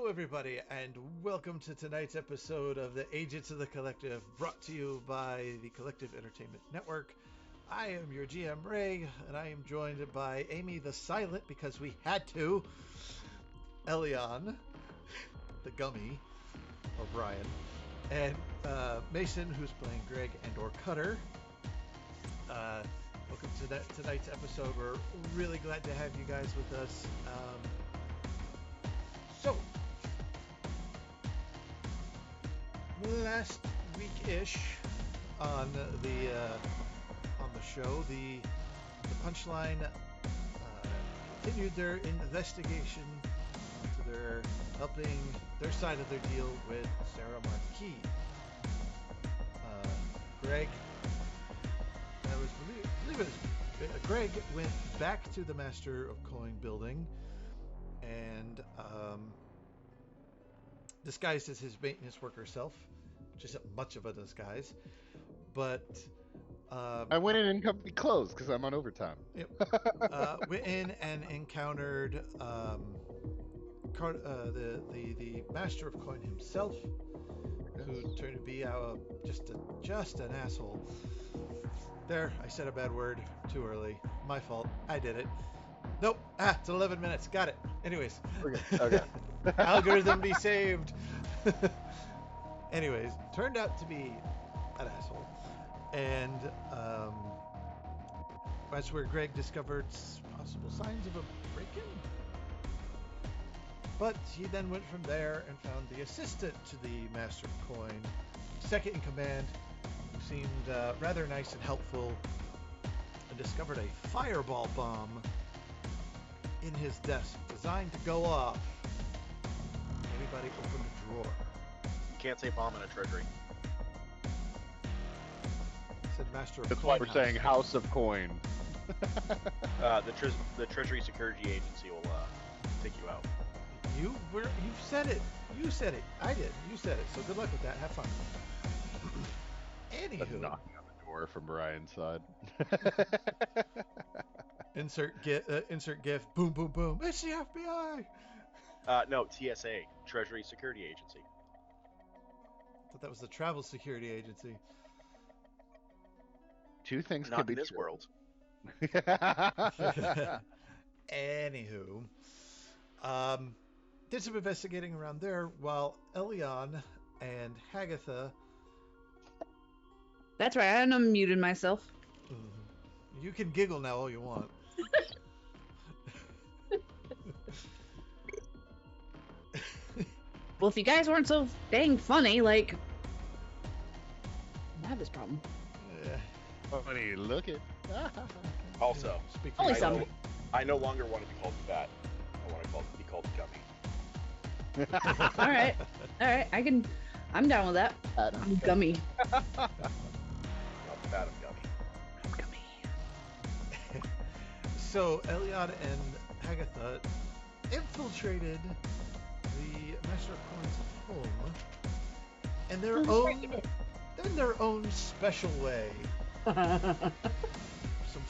Hello, everybody, and welcome to tonight's episode of the Agents of the Collective, brought to you by the Collective Entertainment Network. I am your GM, Ray, and I am joined by Amy the Silent, because we had to, Elion, the Gummy, or Brian, and Mason, who's playing Greg and or Cutter. Welcome to tonight's episode. We're really glad to have you guys with us. So, last week-ish on the show, the Punchline continued their investigation to helping their side of their deal with Sara Markee. Greg, Greg went back to the Master of Coin building and disguised as his maintenance worker self, which isn't much of a disguise, but I went in company clothes because I'm on overtime. Yep. Went in and encountered the Master of Coin himself, who turned to be just an asshole. There, I said a bad word too early. My fault. I did it. Nope. It's 11 minutes. Got it. Anyways. Okay. Algorithm be saved. Anyways, turned out to be an asshole. And that's where Greg discovered possible signs of a break-in. But he then went from there and found the assistant to the Master of Coin, second in command, who seemed rather nice and helpful, and discovered a fireball bomb in his desk, designed to go off. Anybody open a drawer? You can't say bomb in a treasury. Said Master of That's Coin. why we're saying House of Coin. The Treasury Security Agency will take you out. You said it. You said it. I did. You said it. So good luck with that. Have fun. Anywho. That's knocking on the door from Brian's side. Insert GIF. Boom, boom, boom. It's the FBI. No, TSA, Treasury Security Agency. I thought that was the Travel Security Agency. Two things Not could be in this true. world. Anywho, did some investigating around there while Elion and Hagatha. That's right, I unmuted myself. You can giggle now all you want. Well, if you guys weren't so dang funny, like, I have this problem. Funny, look it. Also, Only I some. I no longer want to be called fat. I want to be called gummy. All right, I'm down with that. I'm gummy. Not fat, I'm gummy. I'm gummy. So Elion and Hagatha infiltrated the Master of Coin's home in their own special way. Some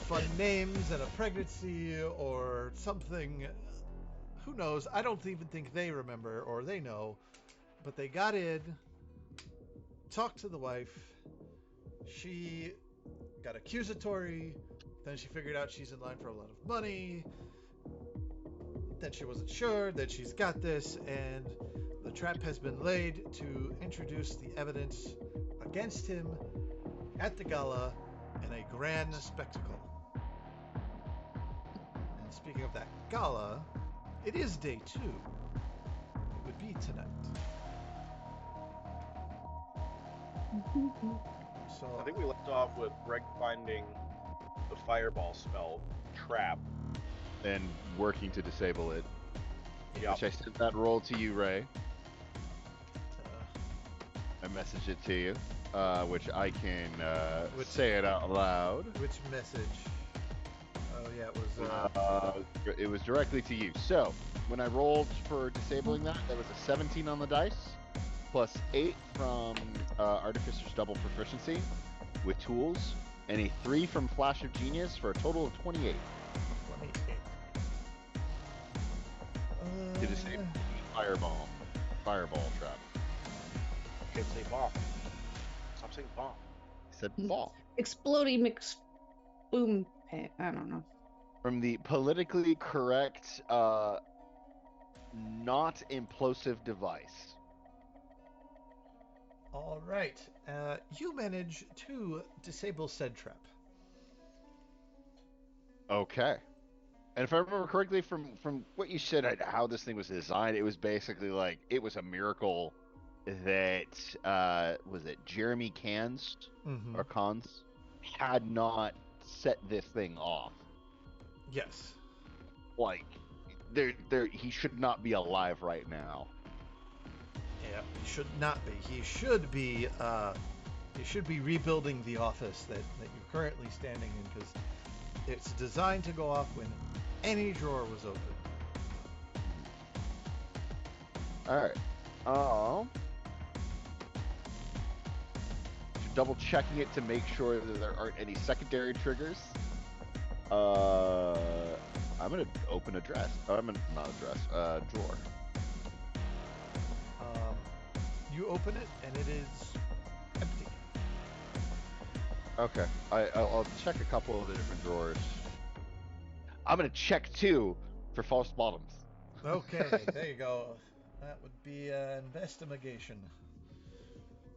fun names and a pregnancy or something. Who knows? I don't even think they remember or they know. But they got in, talked to the wife. She got accusatory. Then she figured out she's in line for a lot of money. Then she wasn't sure. Then she's got this. And the trap has been laid to introduce the evidence against him at the gala in a grand spectacle. And speaking of that gala, it is day 2. It would be tonight. So I think we left off with Greg finding the fireball spell trap. And working to disable it. Yeah. Which I sent that roll to you, Ray. I messaged it to you. Which I can say it out loud. which message? Oh yeah, it was It was directly to you. So, when I rolled for disabling that, there was a 17 on the dice, plus 8 from Artificer's Double Proficiency with tools, and a 3 from Flash of Genius for a total of 28. 28. To disable the firebomb. fireball trap. Can't say bomb. Stop saying bomb. I said ball. Explodey mix boom. I don't know. From the politically correct, not implosive device. All right. You manage to disable said trap. Okay. And if I remember correctly from what you said, how this thing was designed, it was basically like it was a miracle that was it Jeremy Cans Mm-hmm. or Cons had not set this thing off. Yes. Like he should not be alive right now. Yeah, he should not be. He should be rebuilding the office that you're currently standing in, because it's designed to go off when any drawer was open. All right. Double checking it to make sure that there aren't any secondary triggers. I'm gonna open a drawer. You open it and it is empty. Okay, I'll check a couple of the different drawers. I'm gonna check too for false bottoms. Okay, there you go. That would be an investigation.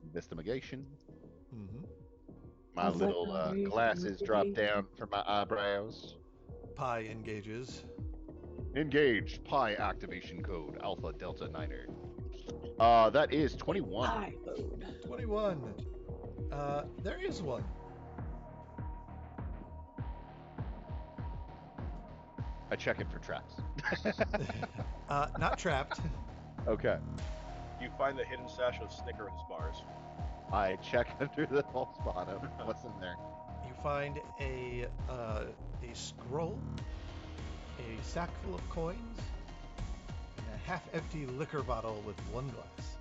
Investigation. Mm-hmm. My little glasses drop down from my eyebrows. Pi engages. Engage Pi activation code Alpha Delta Niner. That is 21. Pi code. 21. There is one. I check it for traps. Not trapped. Okay. You find the hidden stash of Snickers bars. I check under the false bottom. What's in there? You find a scroll, a sack full of coins, and a half-empty liquor bottle with one glass.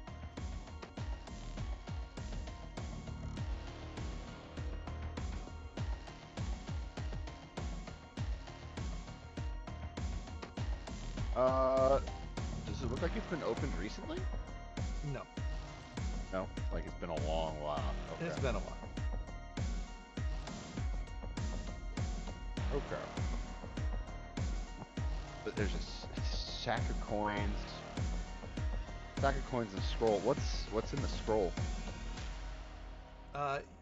Does it look like it's been opened recently? No. No, like it's been a long while. Okay. It's been a while. Okay. But there's a sack of coins. Sack of coins and scroll. What's in the scroll?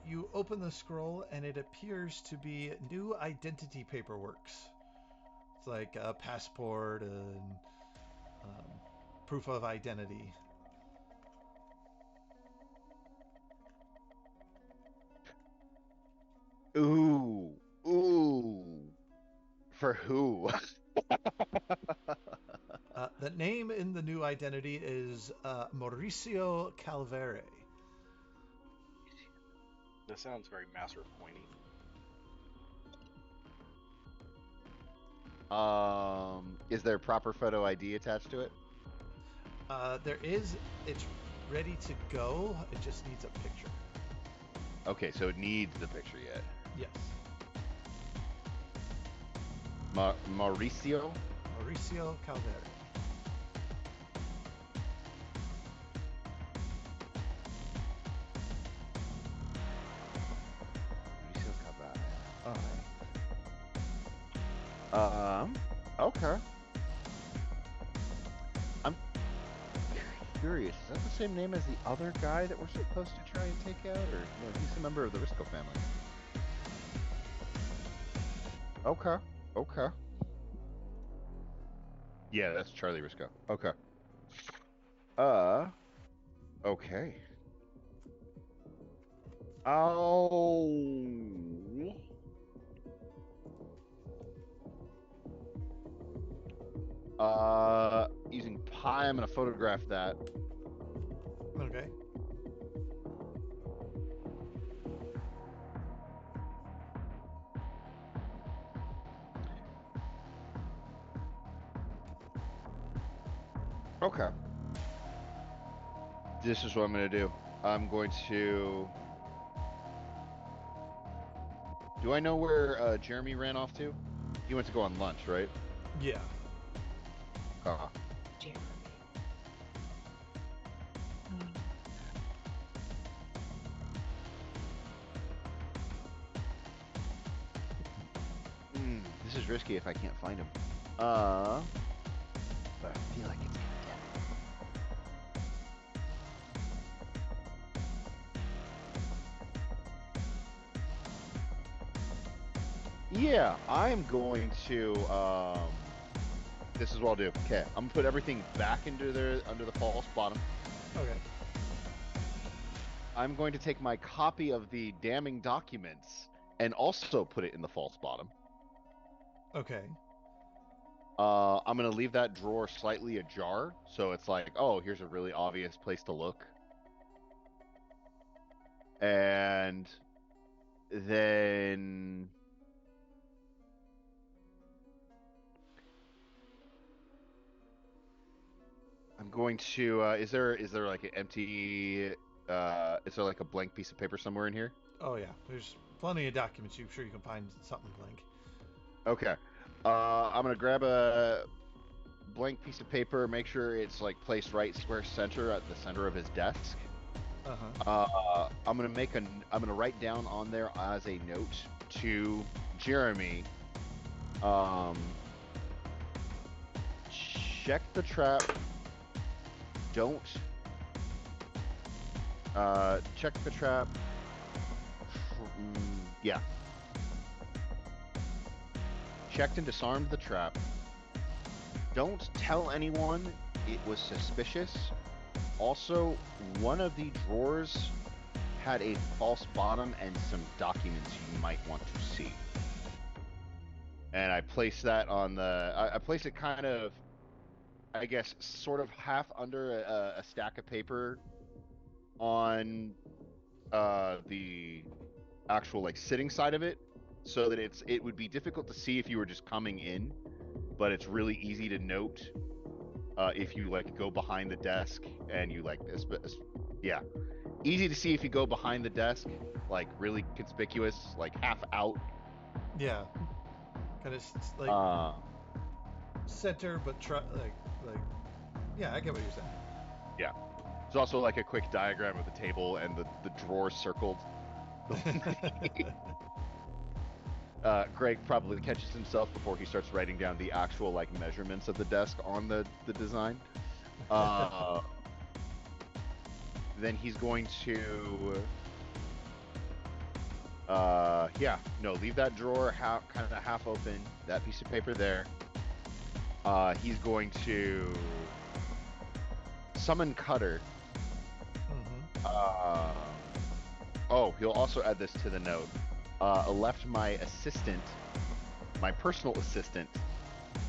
You open the scroll and it appears to be new identity paperwork. It's like a passport and proof of identity. Ooh. For who? The name in the new identity is Mauricio Calvere. That sounds very master pointy. Is there proper photo ID attached to it? There is. It's ready to go. It just needs a picture. Okay, so it needs the picture yet. Yes. Mauricio Calvere. Okay. I'm curious. Is that the same name as the other guy that we're supposed to try and take out, or no? He's a member of the Risco family. Okay. Yeah, that's Charlie Risco. Okay. Okay. Using Pi, I'm gonna photograph that. Okay. Okay. This is what I'm gonna do. I'm going to. Do I know where Jeremy ran off to? He went to go on lunch, right? Yeah. Uh, Jeremy. is risky if I can't find him. But I feel like it's gonna Yeah, I'm going to this is what I'll do. Okay, I'm gonna put everything back into under the false bottom. Okay. I'm going to take my copy of the damning documents and also put it in the false bottom. Okay. I'm gonna leave that drawer slightly ajar, so it's like, oh, here's a really obvious place to look. And then I'm going to. Is there like an empty? Is there like a blank piece of paper somewhere in here? Oh yeah, there's plenty of documents. I'm sure you can find something blank. Okay. I'm gonna grab a blank piece of paper. Make sure it's like placed right square center at the center of his desk. I'm gonna write down on there as a note to Jeremy. Check the trap. Don't. Check the trap. Yeah. Checked and disarmed the trap. Don't tell anyone it was suspicious. Also, one of the drawers had a false bottom and some documents you might want to see. And I placed that on the. I placed it kind of, I guess, sort of half under a stack of paper on the actual like sitting side of it, so that it would be difficult to see if you were just coming in, but it's really easy to note if you like go behind the desk and you like this. Yeah, easy to see if you go behind the desk, like really conspicuous, like half out. Yeah. Kind of like center, but like. Yeah, I get what you're saying. Yeah. There's also like a quick diagram of the table and the drawers circled. Greg probably catches himself before he starts writing down the actual like measurements of the desk on the design. Then he's going to leave that drawer kind of half open, that piece of paper there. He's going to summon Cutter. He'll also add this to the note. Left my personal assistant,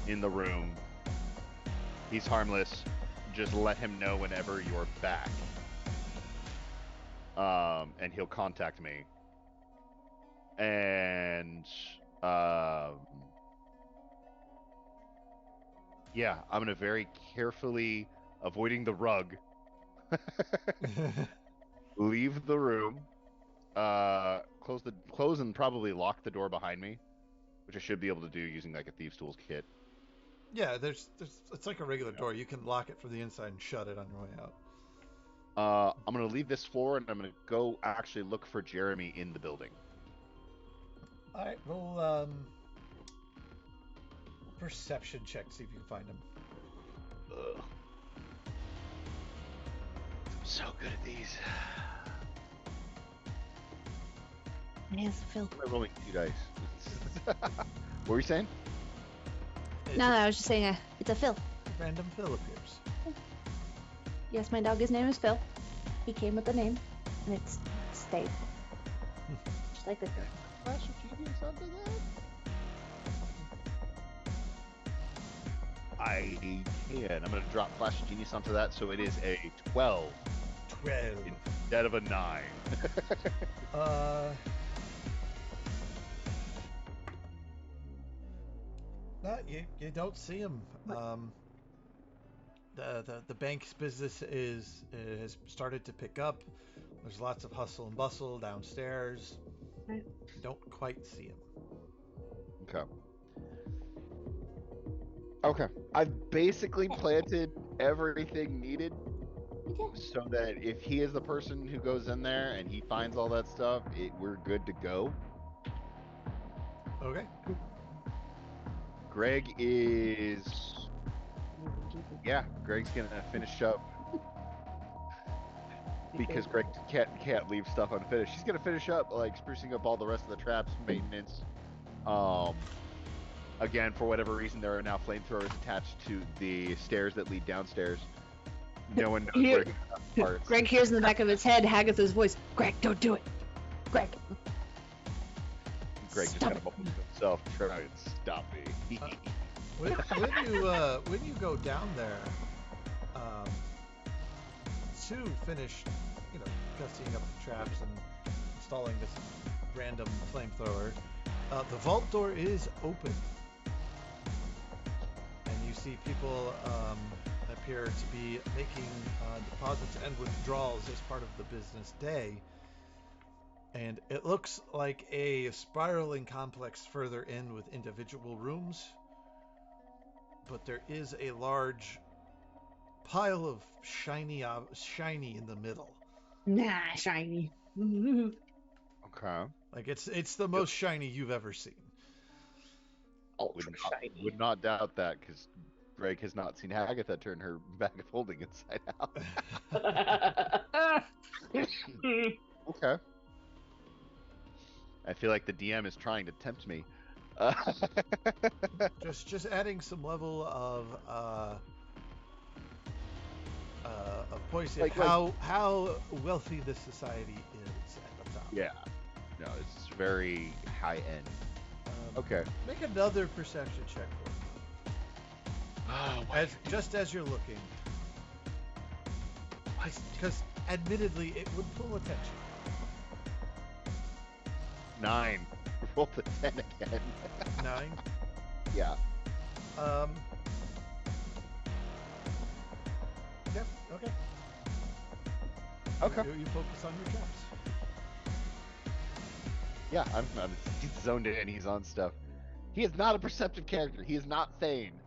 in the room. He's harmless. Just let him know whenever you're back. And he'll contact me. And I'm gonna very carefully, avoiding the rug, leave the room. Close and probably lock the door behind me, which I should be able to do using like a thieves' tools kit. Yeah, there's it's like a regular door. You can lock it from the inside and shut it on your way out. I'm gonna leave this floor and I'm gonna go actually look for Jeremy in the building. All right, roll perception check, see if you can find him. Ugh. I'm so good at these. Yes, Phil. I'm rolling 2 dice. What were you saying? No, I was just saying it's a Phil. Random Phil appears. Yes, my dog, his name is Phil. He came with the name, and it's stayed. Just like this. Flash of genius onto that? I can. I'm going to drop Flash of Genius onto that, so it is a 12. 12. Instead of a 9. No, you don't see him. The bank's business has started to pick up. There's lots of hustle and bustle downstairs. Right. Don't quite see him. Okay. I've basically planted everything needed so that if he is the person who goes in there and he finds all that stuff, we're good to go. Okay. Greg is. Yeah, Greg's gonna finish up because Greg can't leave stuff unfinished. He's gonna finish up like sprucing up all the rest of the traps, maintenance. Again, for whatever reason, there are now flamethrowers attached to the stairs that lead downstairs. No one knows where he got parts. Greg hears in the back of his head Hagatha's voice. Greg, don't do it. Greg. Greg just kind of mumbles to himself, try and stop me. When you go down there to finish, gussying up the traps and installing this random flamethrower, the vault door is open, and you see people appear to be making deposits and withdrawals as part of the business day. And it looks like a spiraling complex further in with individual rooms. But there is a large pile of shiny in the middle. Nah, shiny. Okay. Like it's the most shiny you've ever seen. Ultra shiny. Would not doubt that, because Greg has not seen Hagatha turn her bag of holding inside out. Okay. I feel like the DM is trying to tempt me. Just adding some level of poison. Like- how wealthy this society is at the top. Yeah. No, it's very high end. Okay. Make another perception check for me. Oh, Just as you're looking. Because admittedly, it would pull attention. 9. Roll the 10 again. 9. Yeah. Yep. Okay. Okay. You focus on your traps. Yeah, he's zoned in. He's on stuff. He is not a perceptive character. He is not Thane.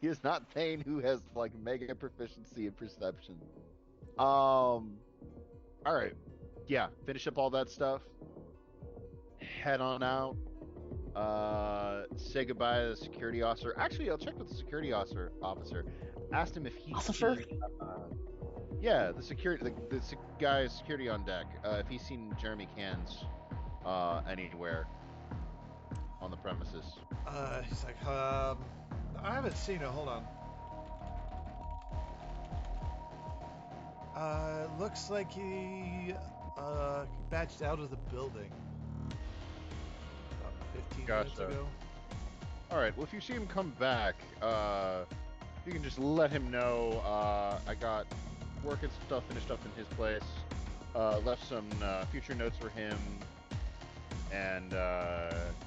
He is not Thane, who has like mega proficiency in perception. All right. Yeah, finish up all that stuff. Head on out. Say goodbye to the security officer. Actually, I'll check with the security officer. Asked him if he's Officer? seen, yeah, the security, the guy's security on deck. If he's seen Jeremy Cans anywhere on the premises. He's like, I haven't seen it. Hold on. Looks like he badged out of the building about 15 minutes Gotcha. ago. All right. Well, if you see him come back, you can just let him know. I got work and stuff finished up in his place. Left some future notes for him, and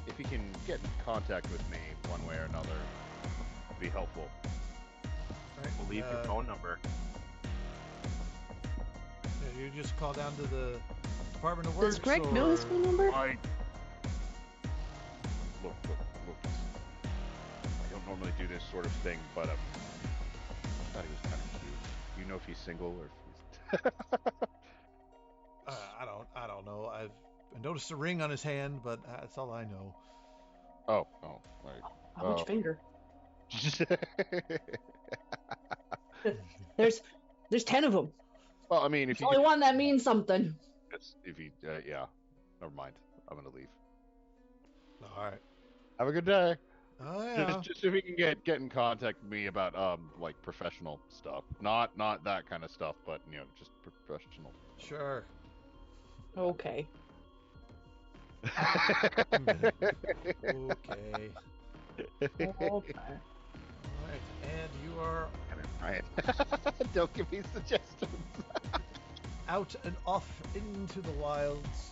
if he can get in contact with me one way or another, it'd be helpful. Right. We'll leave your phone number. Yeah, you just call down to the Department of Works. Does Greg know his phone number? Look. I don't normally do this sort of thing, but I thought he was kind of cute. Do you know if he's single or if he's... I don't know. I've noticed a ring on his hand, but that's all I know. Oh, right. How much finger? Well, There's 10 of them. I mean, if There's only one that means something. yeah, never mind. I'm gonna leave. All right. Have a good day. Oh yeah. Just if you can get in contact with me about like professional stuff, not that kind of stuff, but just professional. Sure. Okay. Okay. Okay. All right. And you are Ryan, don't give me suggestions. out and off into the wilds.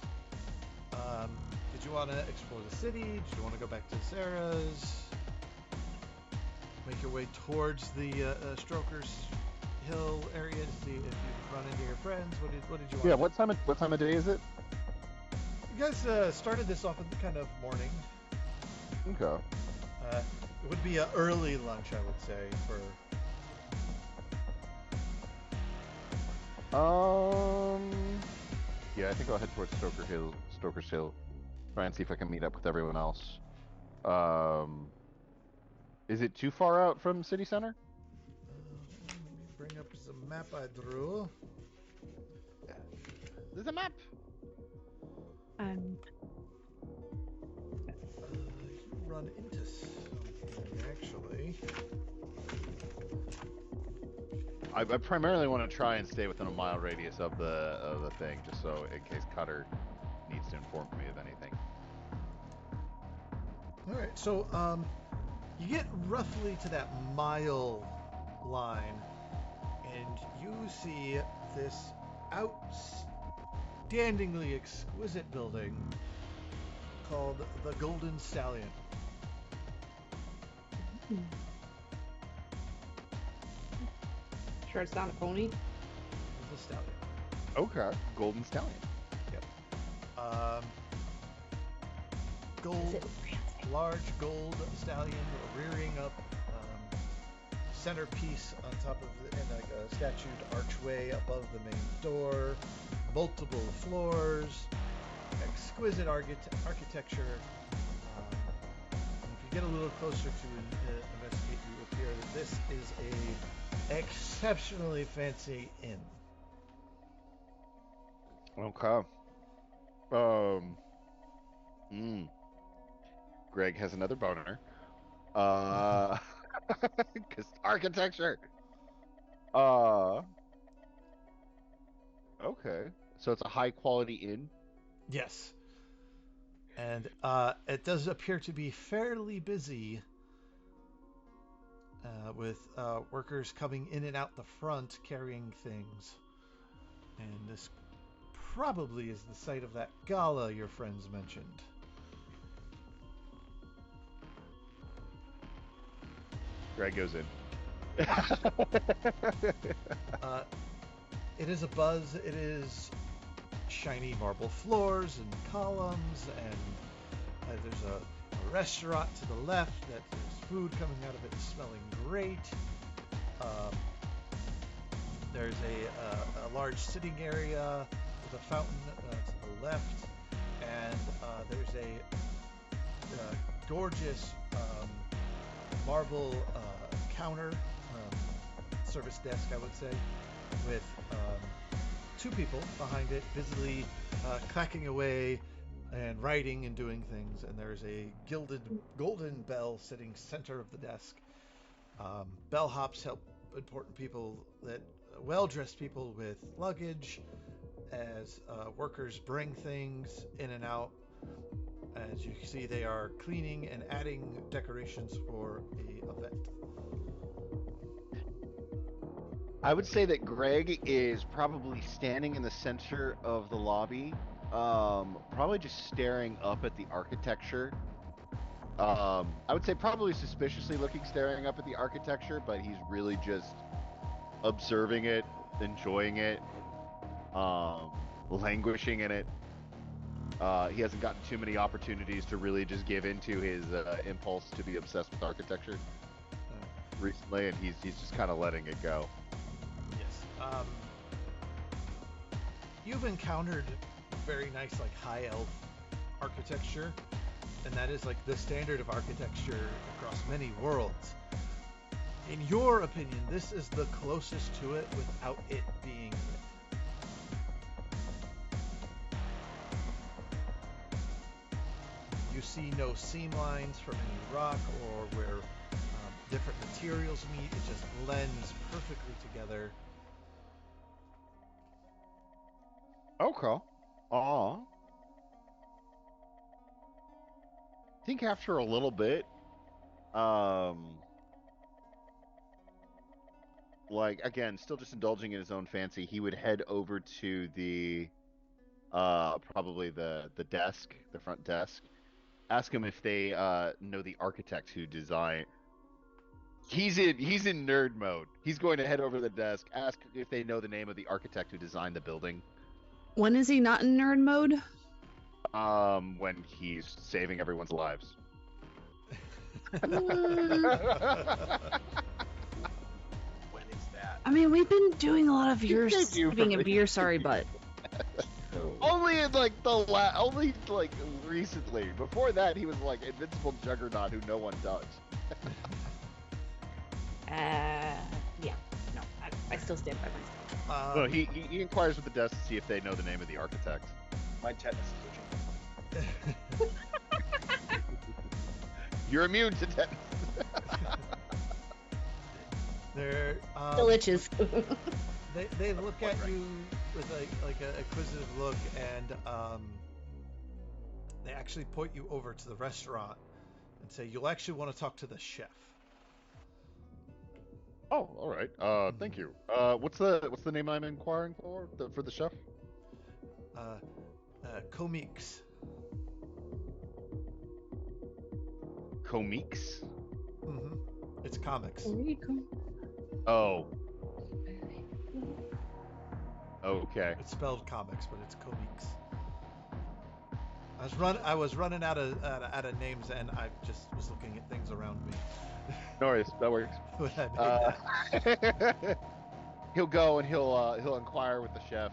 Did you want to explore the city? Did you want to go back to Sarah's? Make your way towards the Strokers Hill area to see if you run into your friends. What did you want? Yeah, what time of day is it? You guys started this off in the kind of morning. Okay. It would be an early lunch, I would say, for. Yeah, I think I'll head towards Stokers Hill. Try and see if I can meet up with everyone else. Is it too far out from city center? Let me bring up the map I drew. There's a map. Um, You run into something, actually. I primarily want to try and stay within a mile radius of the thing, just so in case Cutter needs to inform me of anything. All right, so you get roughly to that mile line, and you see this outstandingly exquisite building called the Golden Stallion. Sure, it's not a pony. It's a stallion. Okay, Golden Stallion. Gold, large gold stallion rearing up, centerpiece on top of it, and like a statued archway above the main door, multiple floors, exquisite architecture. If you get a little closer to investigate, you will hear that this is a exceptionally fancy inn. Okay. Greg has another boner. Cause architecture. Okay. So it's a high quality inn. Yes. And it does appear to be fairly busy with workers coming in and out the front carrying things. And this probably is the site of that gala your friends mentioned. Greg goes in. It is a buzz. It is shiny marble floors and columns, and there's a restaurant to the left that there's food coming out of it smelling great. There's a large sitting area with a fountain to the left, and there's a gorgeous marble counter, service desk, I would say, with two people behind it busily clacking away and writing and doing things, and there's a golden bell sitting center of the desk. Bellhops help important people, well-dressed people with luggage, as workers bring things in and out. As you can see, they are cleaning and adding decorations for a event. I would say that Greg is probably standing in the center of the lobby, probably just staring up at the architecture. I would say probably suspiciously staring up at the architecture, but he's really just observing it, enjoying it, languishing in it. He hasn't gotten too many opportunities to really just give into his impulse to be obsessed with architecture recently, and he's just kind of letting it go. Yes. You've encountered very nice, like, high elf architecture, and that is like the standard of architecture across many worlds. In your opinion, this is the closest to it without it being it. You see no seam lines from any rock or where different materials meet. It just blends perfectly together. Okay. I think after a little bit, like, again, still just indulging in his own fancy, he would head over to the probably the desk, the front desk, ask him if they know the architect who designed. He's in nerd mode. He's going to head over to the desk, ask if they know the name of the architect who designed the building. When is he not in nerd mode? When he's saving everyone's lives. When is that? I mean, we've been doing a lot of He your saved you saving from of your sorry butt. Only in only like recently. Before that, he was like invincible juggernaut who no one touched. Yeah. No, I still stand by myself. Well, he inquires with the desk to see if they know the name of the architect. My tetanus is itching. You're immune to tetanus. They're Still itches. they look at you with like a acquisitive look, and they actually point you over to the restaurant and say you'll actually want to talk to the chef. Oh, all right. Thank you. What's the name I'm inquiring for the chef? Comiques. Comiques? Mm-hmm. It's comics. Oh. Okay. It's spelled comics, but it's comiques. I was running out of names, and I just was looking at things around me. No worries. That works. When I made that. He'll go and he'll inquire with the chef.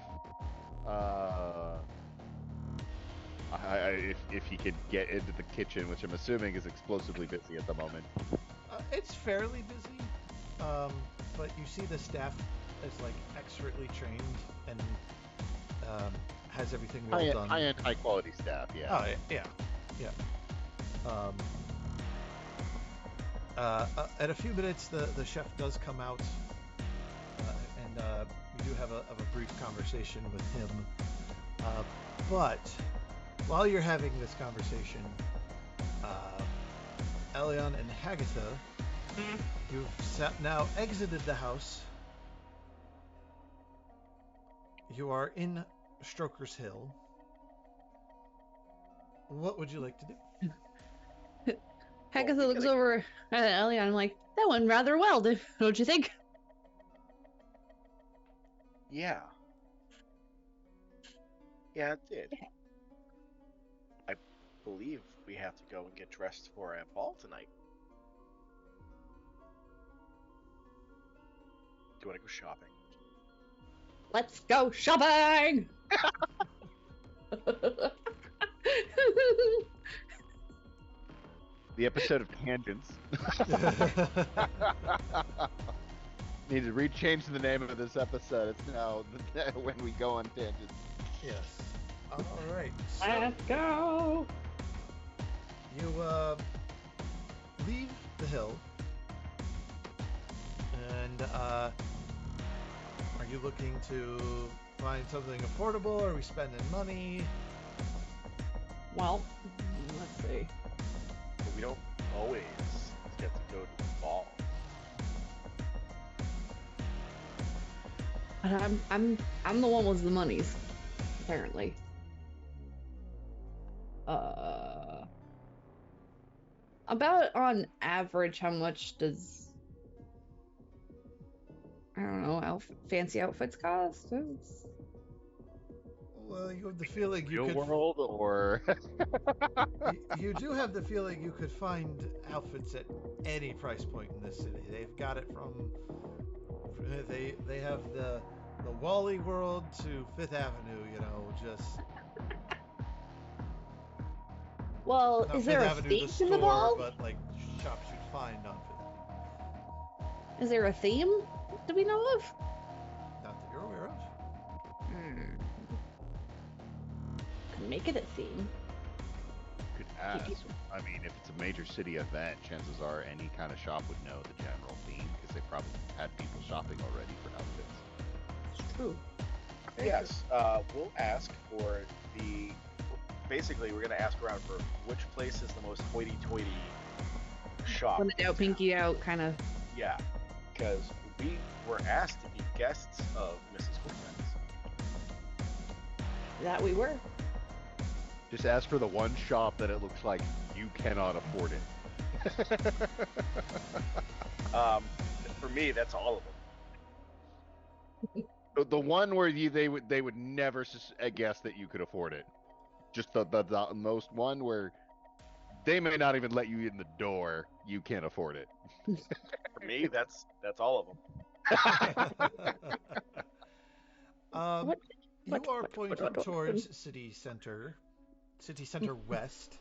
If he could get into the kitchen, which I'm assuming is explosively busy at the moment. It's fairly busy, but you see the staff is like expertly trained and has everything well done. High-end, high-quality staff, yeah. Oh yeah. At a few minutes, the chef does come out, and we do have a brief conversation with him. But while you're having this conversation, Elion and Hagatha, you've now exited the house. You are in Stroker's Hill. What would you like to do? Hagatha looks over at Elion and like, that went rather well, don't you think? Yeah. Yeah, it did. Yeah. I believe we have to go and get dressed for a ball tonight. Do you want to go shopping? Let's go shopping! The episode of Tangents. Need to rechange the name of this episode. It's now when we go on tangents. Yes. All right. So Let's go! you leave the hill, and are you looking to find something affordable? Are we spending money? Well, let's see. But we don't always get to go to the ball. But I'm the one with the monies, apparently. About on average, how much does I don't know fancy outfits cost? Well, you have the feeling you Real could. world or You do have the feeling you could find outfits at any price point in this city. They've got it from they have the Wally World to Fifth Avenue. You know, just. Well, Not is there Fifth a Avenue, theme the in the store, ball? but like shops you'd find on Fifth Avenue. Is there a theme? Do we know of? Not that you're aware of. Can make it a theme. could ask. I mean, if it's a major city event, chances are any kind of shop would know the general theme because they probably had people shopping already for outfits. It's true. Yes, we'll ask for the. Basically, we're going to ask around for which place is the most hoity-toity shop. When in doubt, pinky out, kind of. Yeah, because we were asked to be guests of Mrs.Cortez. That we were. Just ask for the one shop that it looks like you cannot afford it. For me, that's all of them. The one where they would never guess that you could afford it. Just the most one where they may not even let you in the door. You can't afford it. For me, that's all of them. um, What? You are pointing towards City Center West,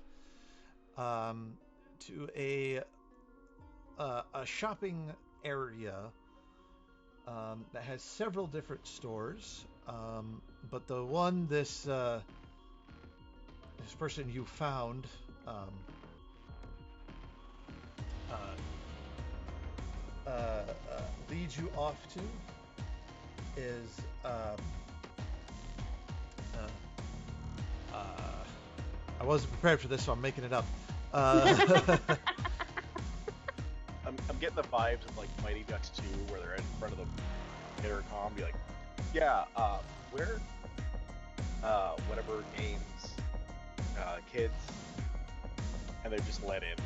to a shopping area that has several different stores, but the one this person you found leads you off to is I wasn't prepared for this, so I'm making it up. I'm getting the vibes of like Mighty Ducks 2, where they're in front of the intercom, be like, yeah, where, whatever names, kids, and they're just let in.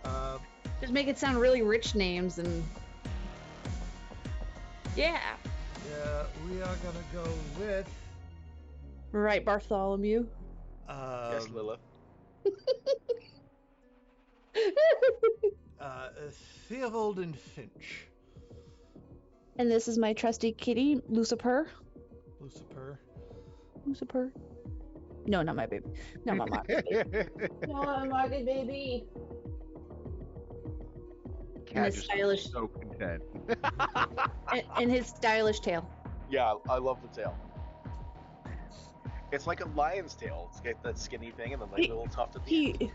Yeah. Just make it sound really rich names and. Yeah. Yeah, we are gonna go with. Right, Bartholomew. Yes, Lilith. Theobald and Finch. And this is my trusty kitty, Lucifer. Lucifer. No, not my baby. Not my market baby. Not my market baby. Cat his just stylish- looks so content. And his stylish tail. Yeah, I love the tail. It's like a lion's tail. It's got that skinny thing and then like a little tuft at the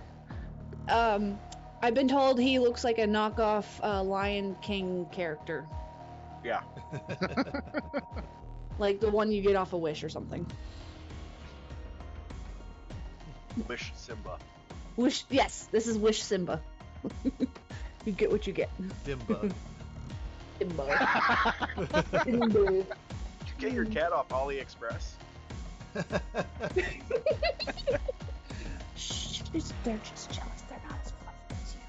end. I've been told he looks like a knockoff Lion King character. Yeah. Like the one you get off a Wish or something. Wish Simba. Wish, yes, this is Wish Simba. You get what you get. Dimba. Simba. Simba. Did you get your cat off AliExpress? Shh, they're just jealous. They're not as fluffy as you.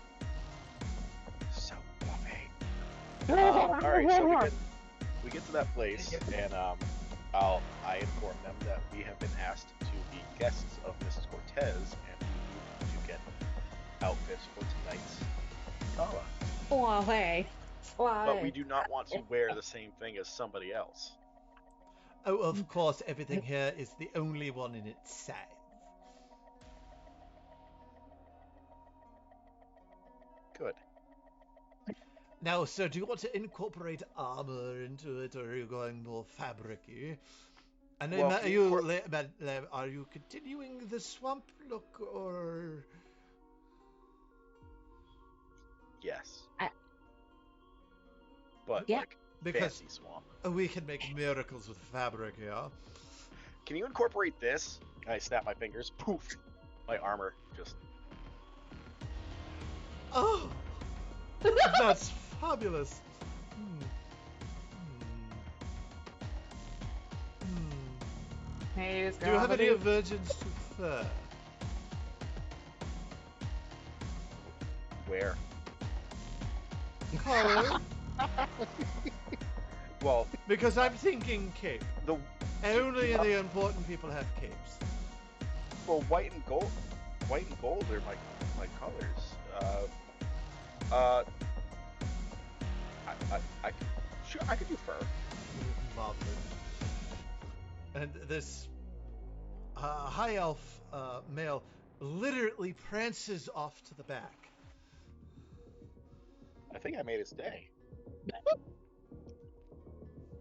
So fluffy. Alright, so we get to that place, and I inform them that we have been asked to be guests of Mrs. Cortez, and we need to get outfits for tonight's gala. Oh, hey. But we do not want to wear the same thing as somebody else. Oh, of course, everything here is the only one in its size. Good. Now, sir, do you want to incorporate armor into it, or are you going more fabric-y? And Well, are you continuing the swamp look, or...? Yes. But, Yeah. like, Because fancy swamp. we can make miracles with fabric here. Can you incorporate this? And I snap my fingers. Poof! My armor just... Oh! That's fabulous! Hey, Do you have any aversions to fur? Where? Color? Well, Because I'm thinking cape. the Only the important people have capes. white and gold are my colors. I could do fur. Marvelous. And this high elf male literally prances off to the back. I think I made his day.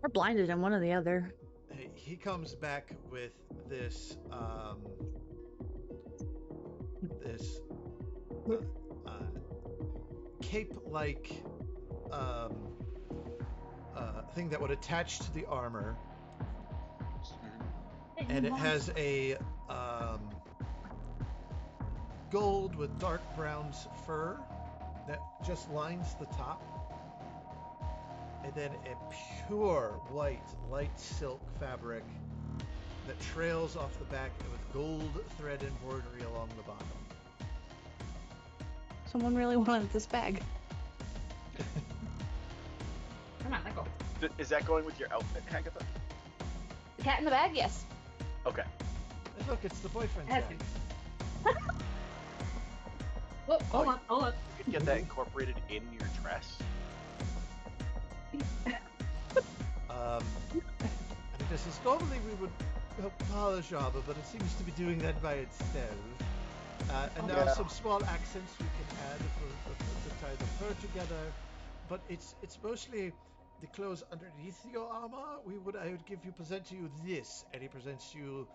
Or blinded him, one or the other. He comes back with this cape-like thing that would attach to the armor, and it has a gold with dark brown fur that just lines the top, and then a pure white light silk fabric that trails off the back with gold thread embroidery along the bottom. Someone really wanted this bag. Come on, let go. Is that going with your outfit, Hagatha? The cat in the bag? Yes. Okay. And look, it's the boyfriend's Has bag. Whoa, hold on. You can get that incorporated in your dress. And he weaknesses. Normally we would polish armor, but it seems to be doing that by itself. And now Yeah. some small accents we can add to tie the fur together. But it's mostly the clothes underneath your armor. I would present to you this, and he presents you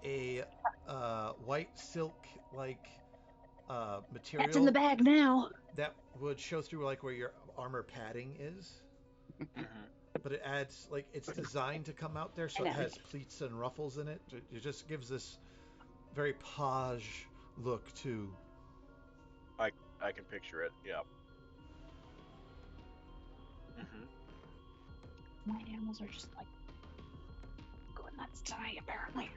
a white silk like material. That's in the bag now. That would show through like where your armor padding is. Mhm. But it adds like it's designed to come out there, so it has pleats and ruffles in it. It just gives this very page look to. I can picture it. Yeah. Hmm. My animals are just like going nuts tonight, apparently.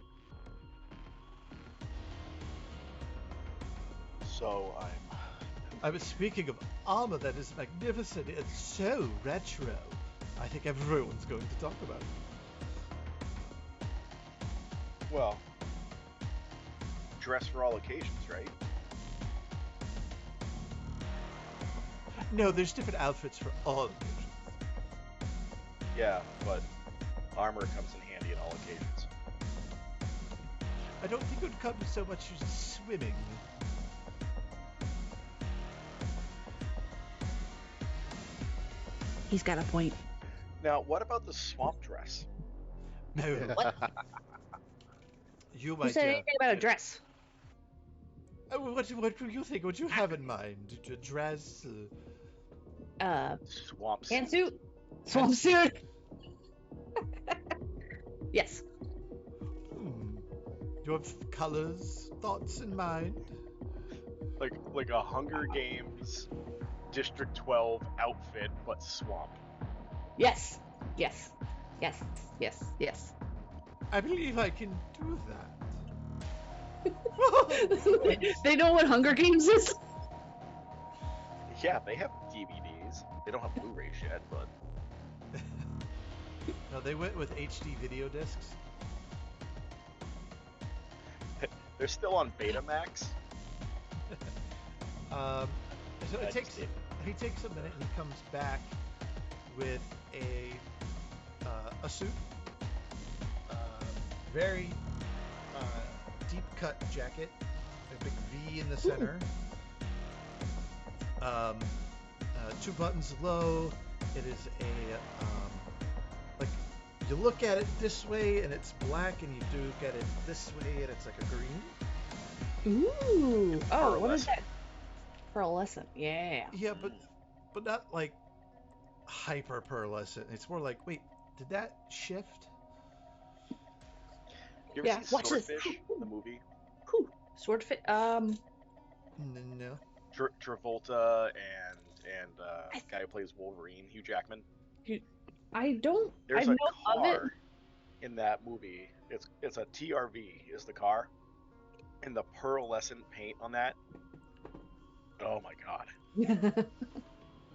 So I was speaking of armor that is magnificent. It's so retro. I think everyone's going to talk about it. well, dress for all occasions, right? No, there's different outfits for all occasions. Yeah, but armor comes in handy in all occasions. I don't think it would come so much as swimming. He's got a point. Now, what about the swamp dress? No. What? You Who might. said anything about a dress? What do you think? What do you have in mind? A dress? Swamp suit. Pantsuit? Swimsuit? Yes. Do you have colors, thoughts in mind? Like a Hunger Games District 12 outfit, but swamp. Yes. Yes. Yes. Yes. Yes. I believe I can do that. They know what Hunger Games is? Yeah, they have DVDs. They don't have Blu-rays yet, but No, they went with HD video discs. they're still on Betamax. So I he just takes did. a minute. And he comes back with a suit, very deep cut jacket, a big V in the center. Two buttons low. It is like you look at it this way and it's black, and you do look at it this way and it's like a green. Ooh. Oh, what is Pearlescent. that? Pearlescent. Yeah. Yeah, but not like hyper pearlescent. It's more like, wait, did that shift? You ever Yeah, see watch this. Swordfish, the movie? Whew. Sword fit. No. Travolta and guy who plays Wolverine, Hugh Jackman. I don't. There's I a know of it. car in that movie. It's a TRV is the car, and the pearlescent paint on that. Oh my god,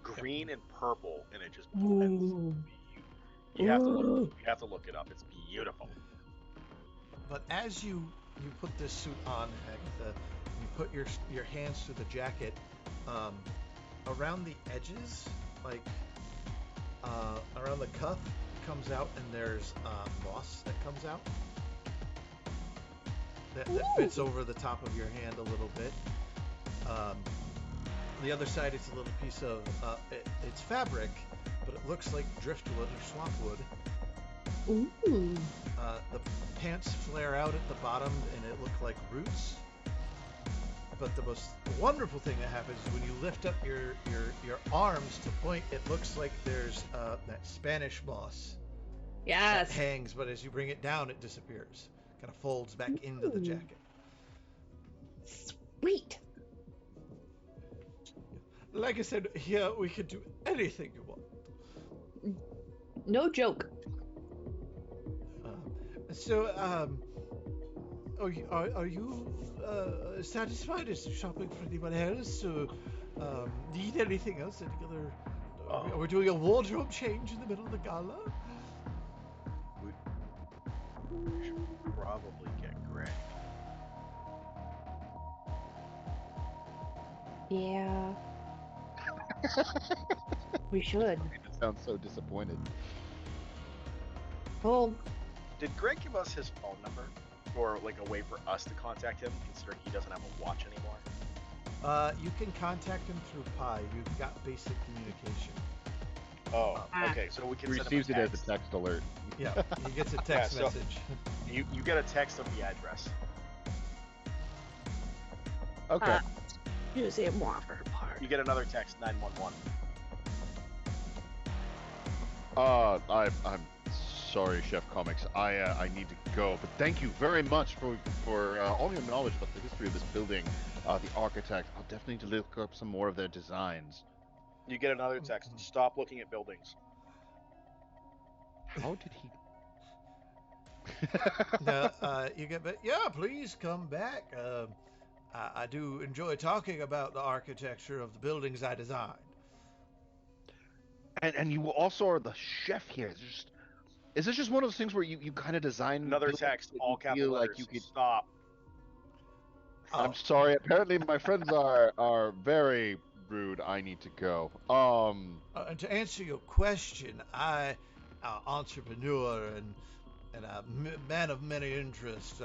green and purple, and it just blends. Ooh. You have to look. Ooh. You have to look it up. It's beautiful. But as you put this suit on, Agatha, you put your hands through the jacket, around the edges, like around the cuff, it comes out, and there's moss that comes out that fits over the top of your hand a little bit. The other side, it's a little piece of it's fabric, but it looks like driftwood or swamp wood. Ooh. The pants flare out at the bottom, and it looked like roots. But the most wonderful thing that happens is when you lift up your arms to point, it looks like there's that Spanish moss that Yes. hangs, but as you bring it down, it disappears. Kind of folds back into the Ooh. jacket. Sweet. Like I said, here we can do anything you want. No joke. Are you satisfied? Is shopping for anyone else? Need anything else? Any other? Are we doing a wardrobe change in the middle of the gala? We should probably get Greg. Yeah. We should. sounds so disappointed. Well, Did Greg give us his phone number? Or like a way for us to contact him, considering he doesn't have a watch anymore? You can contact him through Pi. You've got basic communication. Oh, okay. So we He can send him receives a it as text. a text alert. Yeah, he gets a text Yeah, so- message. You get a text of the address. Okay. use it more for a part. You get another text, 911. I'm sorry, Chef Comics. I need to go, but thank you very much for all your knowledge about the history of this building. The architect. I'll definitely need to look up some more of their designs. You get another text, stop looking at buildings. How did he? No, you get, but yeah, please come back. I do enjoy talking about the architecture of the buildings I designed. And you also are the chef here. Is this just one of those things where you kind of design Another buildings text, that all you capital feel letters, like you could? stop. I'm sorry. Apparently, my friends are very rude. I need to go. And to answer your question, I, entrepreneur and a man of many interests.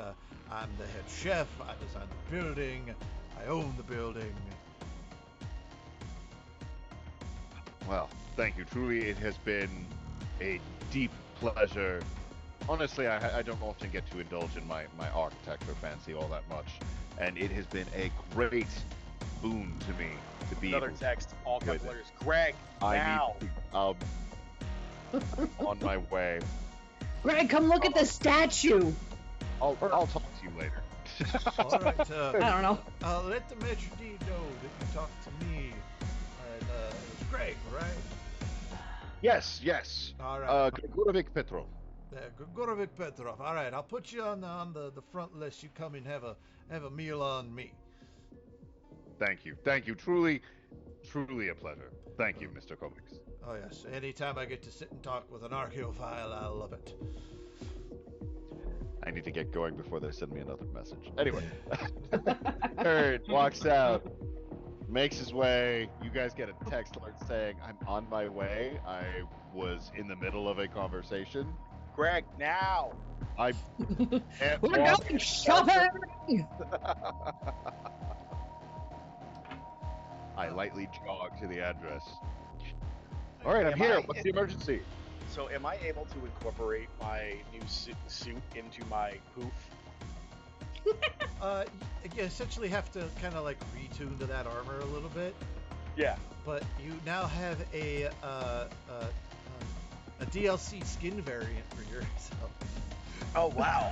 I'm the head chef. I designed the building. I own the building. Well, thank you. Truly, it has been a deep pleasure. Honestly, I don't often get to indulge in my architecture fancy all that much, and it has been a great boon to me to be Another able to text, all enjoy capital this. letters, Greg, now. I'm on my way. Greg, come look at the statue. I'll talk to you later. All right. I don't know. Let the Maitre D know that you talked to me. And it was Greg, right? Yes. All right. Gregorovic Petrov. Gorovic Petrov. All right. I'll put you on the front list. You come and have a meal on me. Thank you. Truly a pleasure. Thank you, Mr. Comics. Oh yes. Anytime I get to sit and talk with an archaeophile, I love it. I need to get going before they send me another message. Anyway, Kurt walks out, makes his way. You guys get a text alert saying, I'm on my way. I was in the middle of a conversation. Greg, now. I can't We're walk. going shopping. I lightly jog to the address. All right, I'm Am here. I- What's the emergency? So am I able to incorporate my new suit into my poof? You essentially have to kind of like retune to that armor a little bit, Yeah. but you now have a DLC skin variant for yourself. Oh, wow.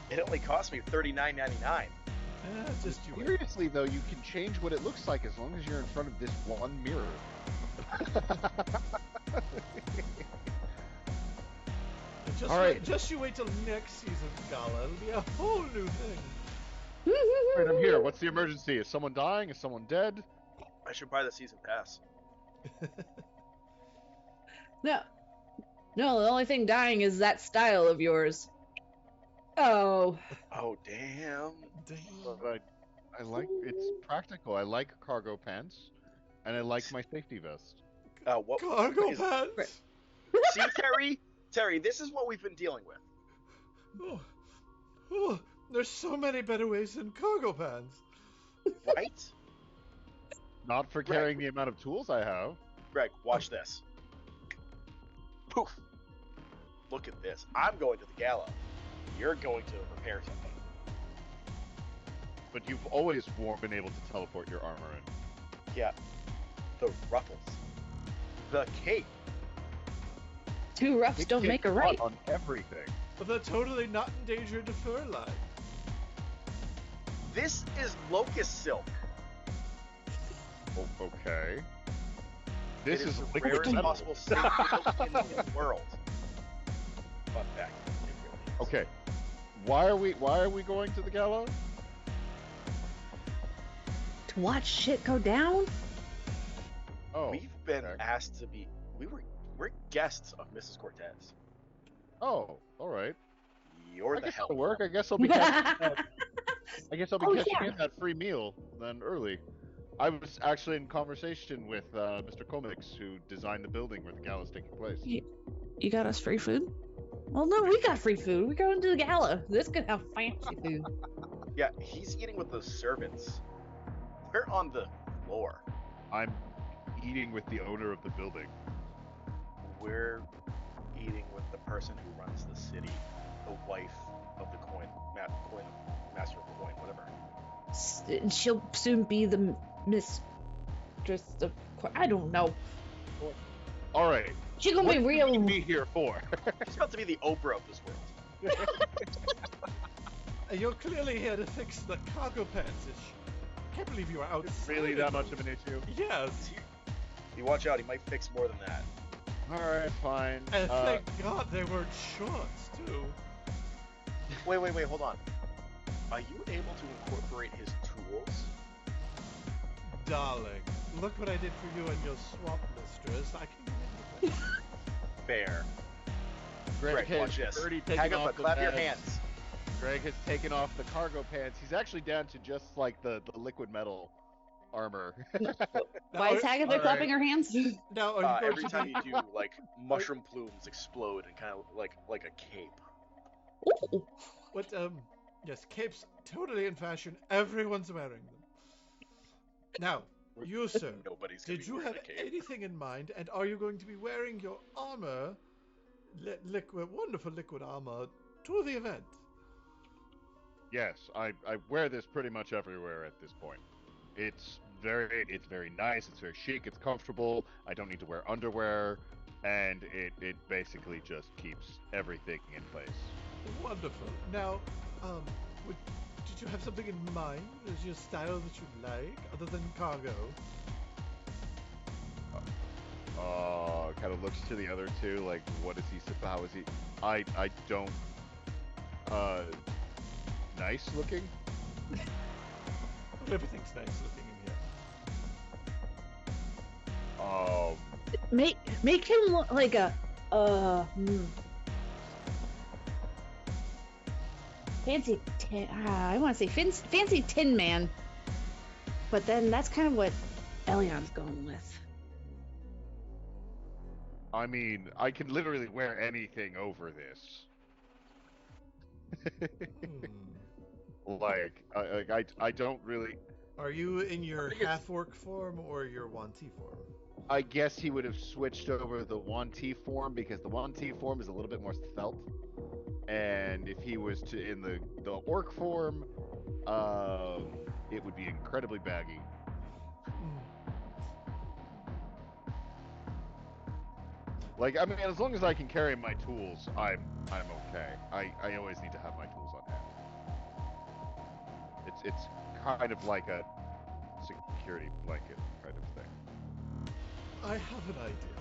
It only cost me $39.99. Just you wait. Seriously, though, you can change what it looks like as long as you're in front of this one mirror. Just All wait, right. just you wait till next season's gala. It'll be a whole new thing. All right, I'm here. What's the emergency? Is someone dying? Is someone dead? I should buy the season pass. No, the only thing dying is that style of yours. Oh, Oh, damn. But I like it's practical. I like cargo pants, and I like my safety vest. What Cargo is- pants. See, Terry, this is what we've been dealing with, Oh, there's so many better ways than cargo pants. right? Not for Greg. carrying the amount of tools I have. Greg, watch this. Poof. Look at this. I'm going to the gala. You're going to repair something. But you've always been able to teleport your armor in. Yeah. The ruffles. The cape. two roughs don't make a right. On everything. But they're totally not endangered to fur line. This is locust silk. Oh, okay. It This is the liquid rarest metal. possible silk in the world. Fun fact. It really is. Okay. Why are we going to the gala? To watch shit go down? Oh. We've been okay. asked to be. We're guests of Mrs.Cortez. Oh, all right. You're I the guess help. that'll work. I guess I'll be catching Oh, that free meal then early. I was actually in conversation with Mr. Comix, who designed the building where the gala is taking place. You got us free food? Well, no, we got free food. We're going to the gala. This could have fancy food. Yeah, he's eating with the servants. We're on the floor. I'm eating with the owner of the building. We're eating with the person who runs the city, the wife of the master of coin, whatever. And she'll soon be the mistress of. I don't know. All right. She's gonna What be do you real. need me here for? She's about to be the Oprah of this world. You're clearly here to fix the cargo pants issue. Can't believe you are out. Really that much of an issue? Yes. You watch out, he might fix more than that. All right, fine. And thank God they weren't shorts, too. Wait, hold on. Are you able to incorporate his tools? Darling, look what I did for you and your swamp mistress. I can do anything. Fair. Greg Greg, watch this. already taken Hang up, off the clap your pants. hands. Greg has taken off the cargo pants. He's actually down to just like the liquid metal armor. Why is Hagatha all clapping her hands? Now, are you going Every to time be... you do, like, mushroom plumes explode and kind of like a cape. Ooh. What, yes, capes totally in fashion. Everyone's wearing them. Now, you, sir, Nobody's gonna did be you wearing have a cape. anything in mind? And are you going to be wearing your armor, wonderful liquid armor, to the event? Yes, I wear this pretty much everywhere at this point. It's very nice, it's very chic, it's comfortable, I don't need to wear underwear, and it basically just keeps everything in place. Wonderful. Now, did you have something in mind as your style that you like, other than cargo? Kind of looks to the other two, like, what is he, how is he? I don't, nice looking? Everything's nice looking in here. Make him look like a fancy tin. I want to say fancy Tin Man, but then that's kind of what Elion's going with. I mean, I can literally wear anything over this. Like, I don't really... Are you in your half-orc form or your Wanti form? I guess he would have switched over the 1T form because the 1T form is a little bit more stealth. And if he was in the orc form, it would be incredibly baggy. Like, I mean, as long as I can carry my tools, I'm okay. I always need to have my tools on hand. It's kind of like a security blanket kind of thing. I have an idea.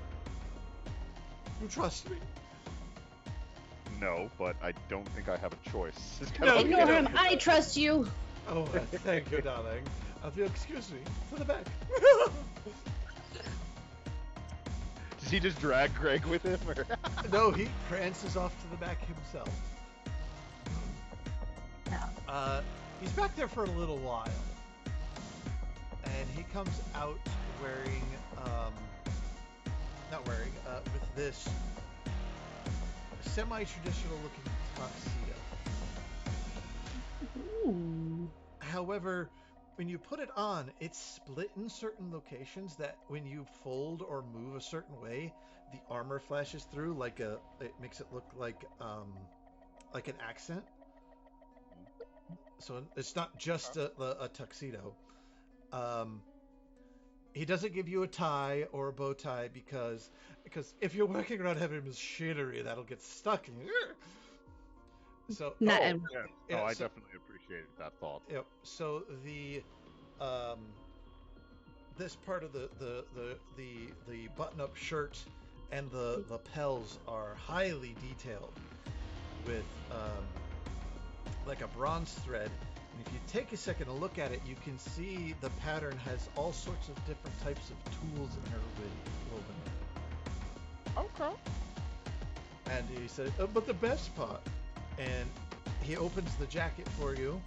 You trust me? No, but I don't think I have a choice. Ignore him. I trust you. Oh, thank you, darling. If you'll excuse me, to the back. Does he just drag Greg with him? Or? No, he prances off to the back himself. He's back there for a little while. And he comes out wearing, with this semi-traditional looking tuxedo. Ooh. However, when you put it on, it's split in certain locations that when you fold or move a certain way, the armor flashes through it makes it look like an accent. So it's not just a tuxedo. He doesn't give you a tie or a bow tie because if you're working around heavy machinery, that'll get stuck in you. So No, I so- definitely appreciated that thought. Yep. So the this part of the button-up shirt and the lapels are highly detailed with like a bronze thread. And if you take a second to look at it, you can see the pattern has all sorts of different types of tools interwoven. Okay. And he said, but the best part, and he opens the jacket for you,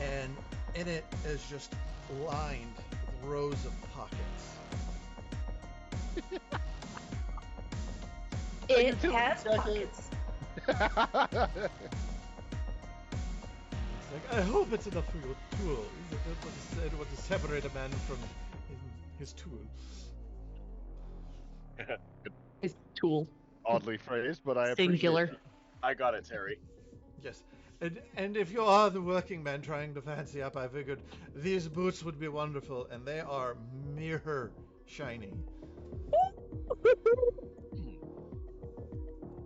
and in it is just lined with rows of pockets. It utility has jacket. pockets. It's like, I hope it's enough for your tools. I don't want to separate a man from his tool. It's tool. Oddly phrased, but I appreciate Singular. it. I got it, Terry. Yes. And if you are the working man trying to fancy up, I figured these boots would be wonderful, and they are mirror shiny.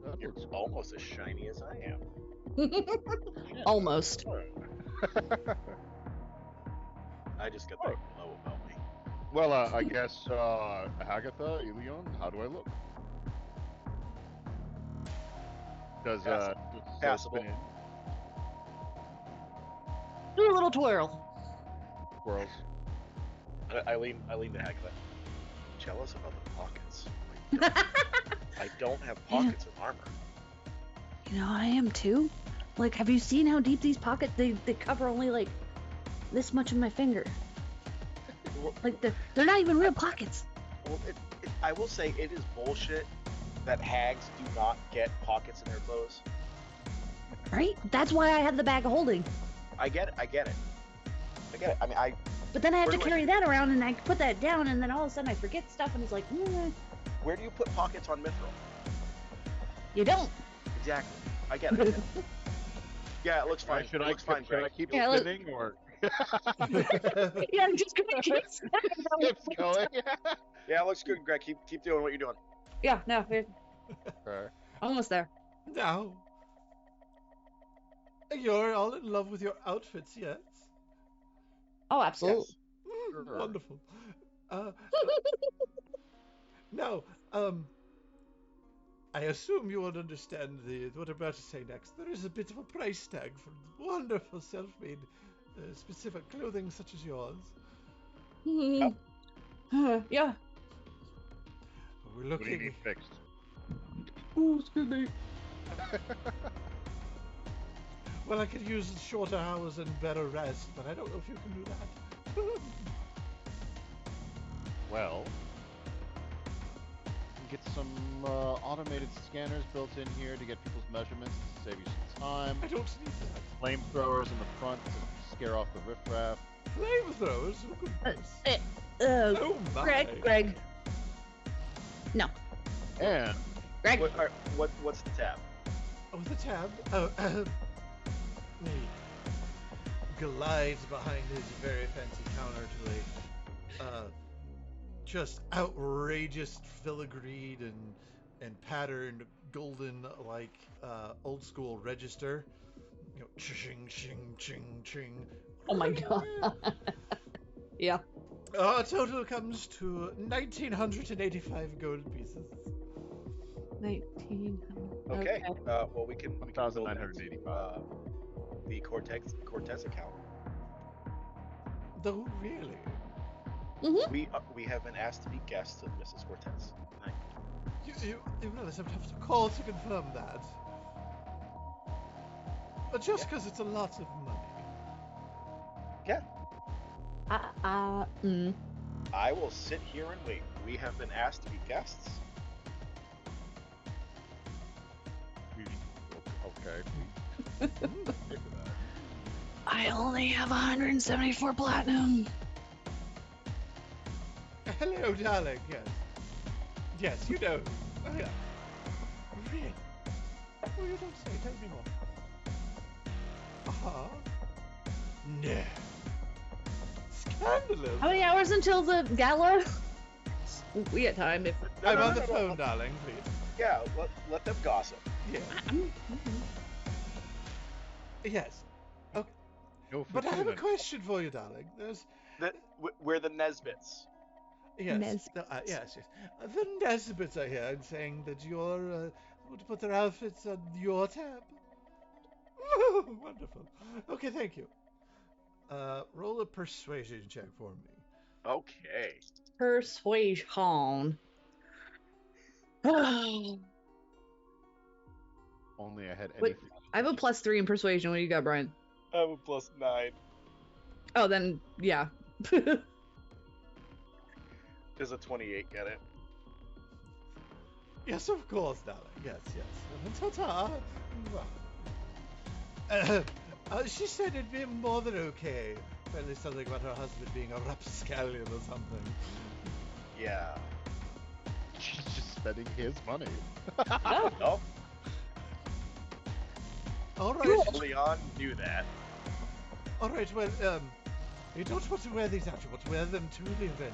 That You're looks almost as shiny as I am. Almost. I just got that glow about me. Well, I guess, Agatha, Elion, how do I look? Does Passable. spin in? Do a little twirl. Squirrels. I lean to Agatha. Jealous about the pockets. I don't have pockets of armor. You know, I am too. Like, have you seen how deep these pockets? They cover only like this much of my finger. Well, Like they're not even real pockets. well, I will say it is bullshit that hags do not get pockets in their clothes. Right? That's why I have the bag of holding. I get it. I mean, But then I have Where to do I- carry that around and I put that down and then all of a sudden I forget stuff and it's like, where do you put pockets on mithril? you don't. Exactly. I get it. Yeah, it looks fine. Should It I looks fine, should I Greg. keep Yeah, look- spinning or Yeah, I'm just gonna keep keeps going? Yeah, it looks good, Greg. Keep doing what you're doing. Yeah, no, we're Fair. almost there. Now, you're all in love with your outfits, yes? Oh, absolutely. Yes. Sure. Wonderful. Now, I assume you would understand what I'm about to say next. There is a bit of a price tag for wonderful self-made specific clothing such as yours. Yeah. We're What do you looking. need fixed? Ooh, excuse me. Well, I could use shorter hours and better rest, but I don't know if you can do that. Well, you can get some automated scanners built in here to get people's measurements to save you some time. I don't need that. Flamethrowers in the front to scare off the riffraff. Flamethrowers? Who could this? Oh my! Greg. No, And Greg. What's the tab? Oh, the tab. Oh, he glides behind his very fancy counter to a just outrageous filigreed and patterned golden like old school register. You know, ching ching ching ching. Oh my god. Yeah. Our total comes to 1,985 gold pieces. 1900. Okay. Well, we can build that, 1,985. the Cortez account. Though really, We have been asked to be guests of Mrs. Cortez. you realize I would have to call to confirm that. But just because it's a lot of money. Yeah. Mm. I will sit here and wait. We have been asked to be guests. Okay. I only have 174 platinum. Hello, darling. Yes. Yes, you know. Oh, yeah. Really? Oh, you don't say. Tell me more. Uh-huh. No. Scandalous. How many hours until the gala? We got time if. No, I'm no, on no, the no, phone, no. darling, please. Yeah, let them gossip. Yeah. Yes. Okay. No But I have a fulfillment. question for you, darling. There's... We're the Nesbits. Yes. Nesbits. Yes, yes. The Nesbits are here and saying that you're would put their outfits on your tab. Wonderful. Okay, thank you. Roll a persuasion check for me. Okay. Persuasion. I Only I had Wait. anything. have a +3 in persuasion. What do you got, Brian? I have a +9. Oh, then yeah. Does a 28 get it? Yes, of course, darling. Yes, yes. Ta-ta. She said it'd be more than okay. Apparently something about her husband being a rapscallion or something. Yeah. She's just spending his money. Oh, Oh, All right. Leon knew that. All right, well, you don't want to wear these out. You want to wear them to the event.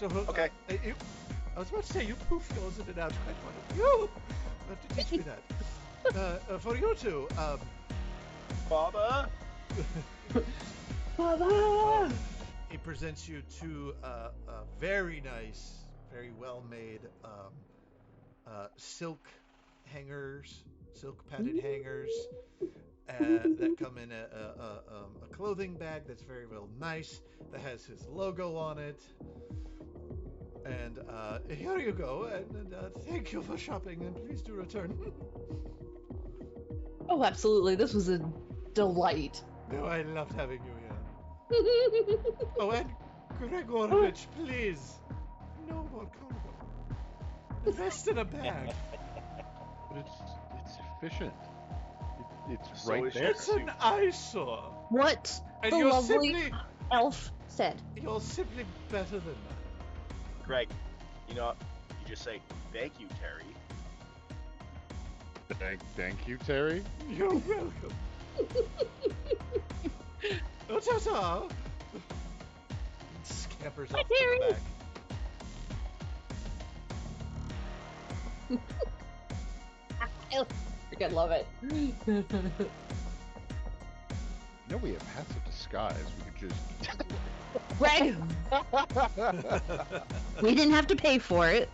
Okay. I was about to say, you poof yours in and out quite wonderful. You have to teach me that. For you two, Father? Baba! he presents you to a very nice, very well-made silk hangers, silk padded hangers that come in a clothing bag that's very well nice, that has his logo on it. And here you go, and thank you for shopping, and please do return. Oh, absolutely. This was a delight. No, I loved having you here. Oh, and Gregorovich, please, no more cargo. Invest in a bag. But it's efficient. It's So right is there. It's an eyesore. What And the you're lovely simply, elf said. you're simply better than that. Greg, you know what? You just say, thank you, Terry. Thank you, Terry. You're welcome. Oh, ta-ta. Scampers off to Terry. the back. I freaking love it. You know we have hats of disguise. We could just. Greg, we didn't have to pay for it.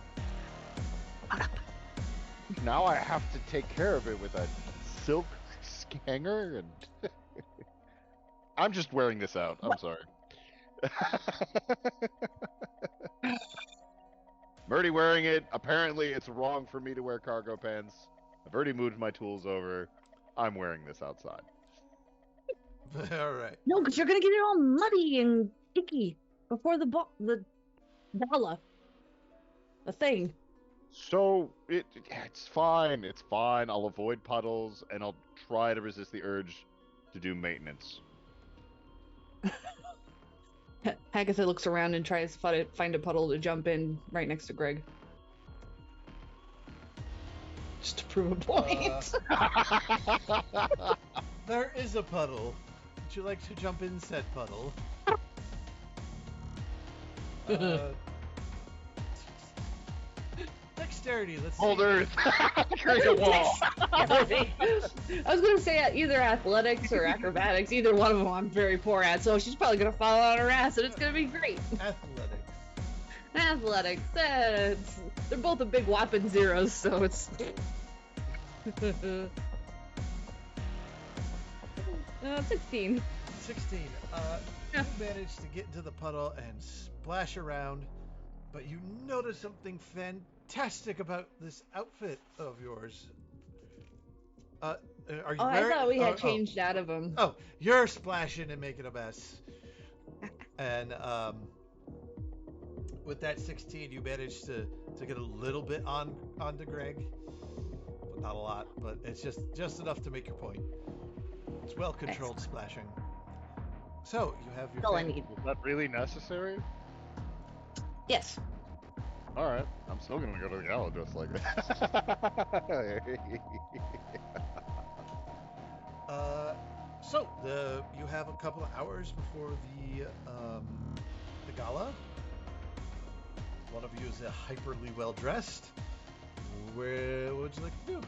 Now I have to take care of it with a silk hanger, and I'm just wearing this out. I'm sorry. I'm already wearing it. Apparently, it's wrong for me to wear cargo pants. I've already moved my tools over. I'm wearing this outside. All right. No, because you're gonna get it all muddy and icky before the gala, the thing. So it's fine. It's fine. I'll avoid puddles, and I'll try to resist the urge to do maintenance. Agatha looks around and tries to find a puddle to jump in right next to Greg. Just to prove a point. There is a puddle. Would you like to jump in said puddle? Dexterity, let's see. Hold Earth. Create a wall. I was gonna say either athletics or acrobatics. Either one of them I'm very poor at, so she's probably gonna fall on her ass, and it's gonna be great. Athletics. Athletics. They're both a big whopping zeros, so it's. 16. 16. Yeah. You manage to get into the puddle and splash around, but you notice something fantastic about this outfit of yours. Are you Oh, I wearing? thought we had changed out of them. Oh, you're splashing and making a mess. And with that 16, you managed to get a little bit onto Greg, but not a lot. But it's just enough to make your point. It's well controlled splashing. So you have your. That's all I need. Is that really necessary? Yes. All right, I'm still gonna go to the gala just like So you have a couple of hours before the gala. One of you is hyperly well dressed. What would you like to do?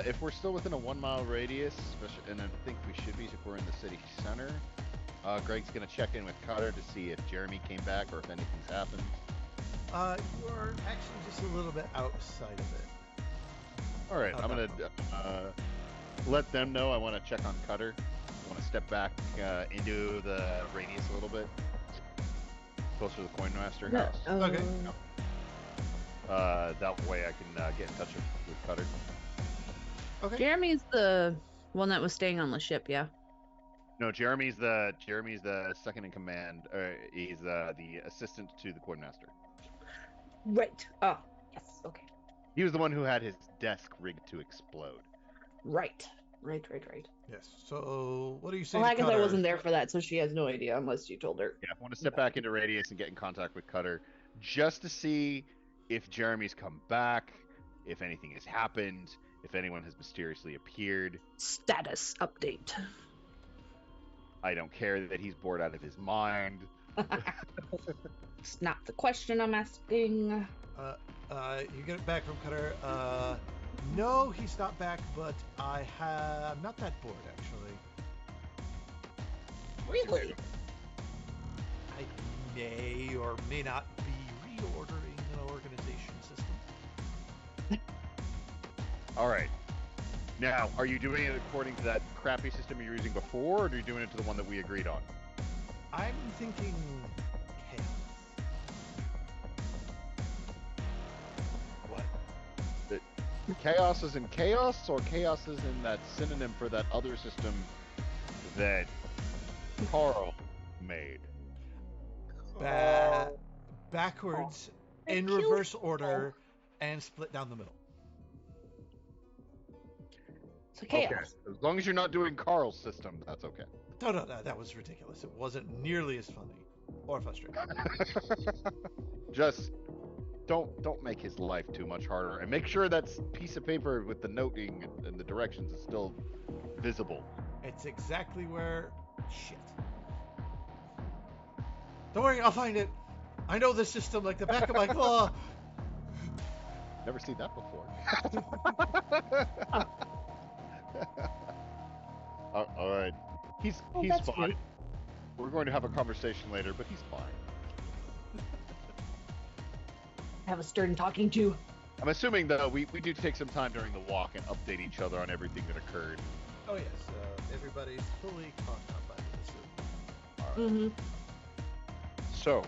If we're still within a 1 mile radius, and I think we should be if we're in the city center, Greg's gonna check in with Cutter to see if Jeremy came back or if anything's happened. You are actually just a little bit outside of it. All right, I'm gonna let them know I want to check on Cutter. I want to step back into the radius a little bit, closer to the Coin Master house. Okay. That way I can get in touch with Cutter. Okay. Jeremy's the one that was staying on the ship, yeah? No, Jeremy's the second in command. He's the assistant to the quartermaster. Right. Oh, yes. Okay. He was the one who had his desk rigged to explode. Right. Right. Yes. So what do you say Well, to I guess I Cutter? wasn't there for that, so she has no idea unless you told her. Yeah, I want to step back into radius and get in contact with Cutter, just to see if Jeremy's come back, if anything has happened, if anyone has mysteriously appeared. Status update. I don't care that he's bored out of his mind. It's not the question I'm asking. You get it back from Cutter. No, he's not back, but I'm not that bored actually. Really? I may or may not be reordering an organization system. All right. Now, are you doing it according to that crappy system you were using before, or are you doing it to the one that we agreed on? I'm thinking chaos. What? Chaos is in chaos, or chaos is in that synonym for that other system that Carl made? Backwards, They in killed reverse people. order, and split down the middle. So chaos. Okay. As long as you're not doing Carl's system, that's okay. No, that was ridiculous. It wasn't nearly as funny or frustrating. Just don't make his life too much harder, and make sure that piece of paper with the noting and the directions is still visible. It's exactly where... Shit. Don't worry, I'll find it. I know this system like the back of my claw. Never seen that before. All right. He's that's fine. rude. We're going to have a conversation later, but he's fine. Have a stern talking to. I'm assuming, though, we do take some time during the walk and update each other on everything that occurred. Oh yes, everybody's fully caught up, I would assume. Mm-hmm. So,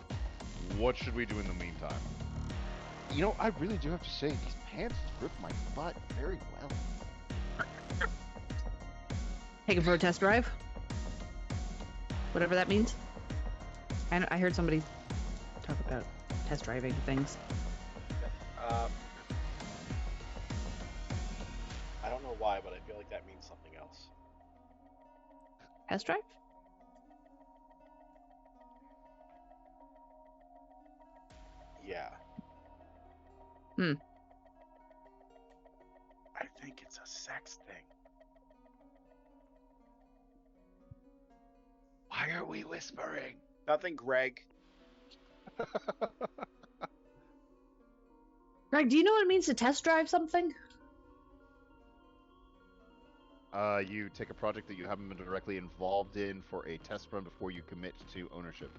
what should we do in the meantime? You know, I really do have to say, these pants grip my butt very well. Take it for a test drive. Whatever that means. I heard somebody talk about test driving things. I don't know why, but I feel like that means something else. Test drive? Yeah. Hmm. I think it's a sex thing. Why are we whispering? Nothing, Greg. Greg, do you know what it means to test drive something? You take a project that you haven't been directly involved in for a test run before you commit to ownership.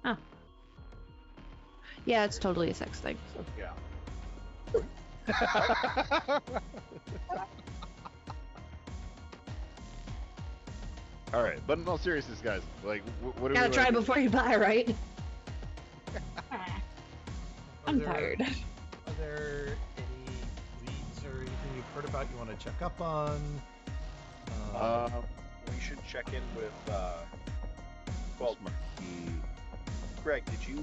Oh. Yeah, it's totally a sex thing. So. Yeah. All right, but in all seriousness, guys, like, what do Gotta we try wanna do? before you buy, right? I'm Are tired. Are there any leads or anything you've heard about you want to check up on? We should check in with. Well, Miss Markee. Greg, did you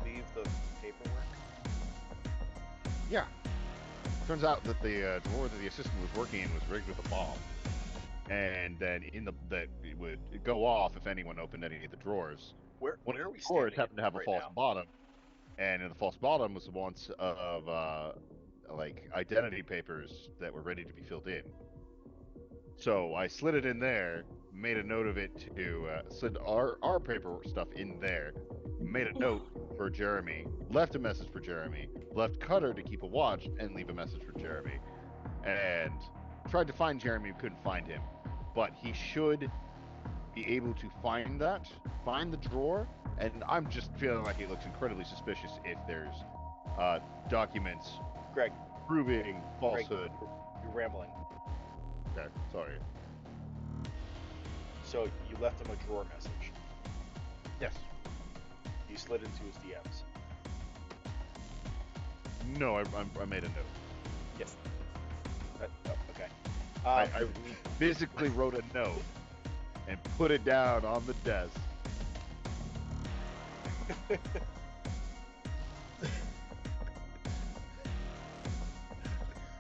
leave the paperwork? Yeah. Turns out that the drawer that the assistant was working in was rigged with a bomb, and then that it would go off if anyone opened any of the drawers. Where are we Drawers standing happened to have a right false now? bottom, and in the false bottom was a bunch of like identity papers that were ready to be filled in. So I slid it in there, made a note of it to slid our paperwork stuff in there, made a note for Jeremy, left a message for Jeremy, left Cutter to keep a watch and leave a message for Jeremy, and tried to find Jeremy, couldn't find him, but he should be able to find the drawer, and I'm just feeling like it looks incredibly suspicious if there's documents Greg, proving falsehood. you're rambling. Okay, sorry. So you left him a drawer message. Yes. You slid into his DMs. No, I made a note. Yes. Okay. I physically wrote a note and put it down on the desk.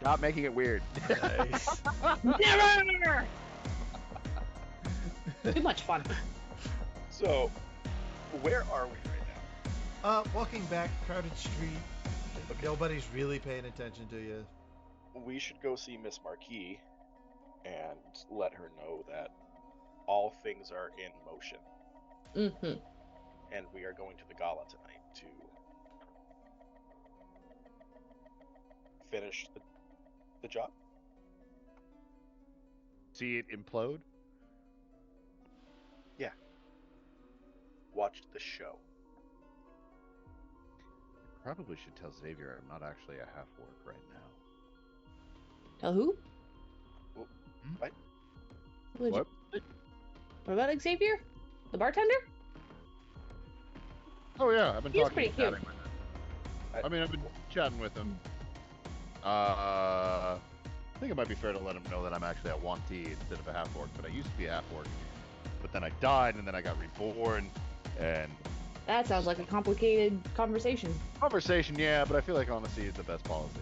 Not making it weird. Nice. Never! Too much fun. So, where are we right now? Walking back, crowded street. Nobody's really paying attention to you. We should go see Miss Markee and let her know that all things are in motion, Mm-hmm. and we are going to the gala tonight to finish the job. See it implode? Watched the show. Probably should tell Xavier I'm not actually a half-orc right now. Tell who? What? What? What about Xavier? The bartender? Oh yeah, I've been He's talking pretty and cute. chatting with him. I mean, I've been chatting with him. I think it might be fair to let him know that I'm actually a Wanti instead of a half-orc, but I used to be a half-orc. But then I died, and then I got reborn, and... That sounds like a complicated conversation. Conversation, yeah, but I feel like honesty is the best policy.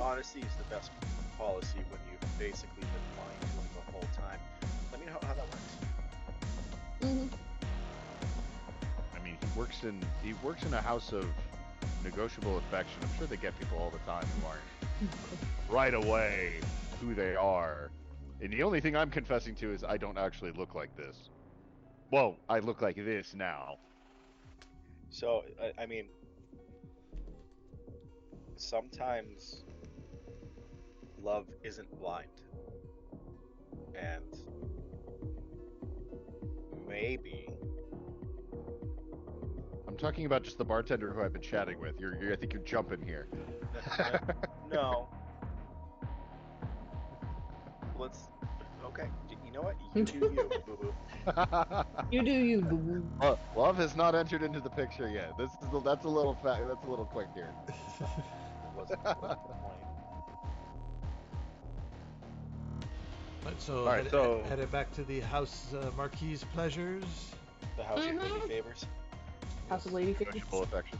Honesty is the best policy when you've basically been lying to him the whole time. Let me know how that works. Mm-hmm. I mean, he works in a house of negotiable affection. I'm sure they get people all the time who aren't right away who they are. And the only thing I'm confessing to is I don't actually look like this. Well, I look like this now. So, I mean, sometimes love isn't blind. And maybe... I'm talking about just the bartender who I've been chatting with. I think you're jumping here. No. Let's... Okay, you know what? You do you, boo-boo. You do you, boo-boo. Love has not entered into the picture yet. That's a little quick here. Wasn't the point. Right, so, All right, so- headed back to the House Marquise Pleasures. The house of Mhm. lady favors. House of Lady Negotiable affection.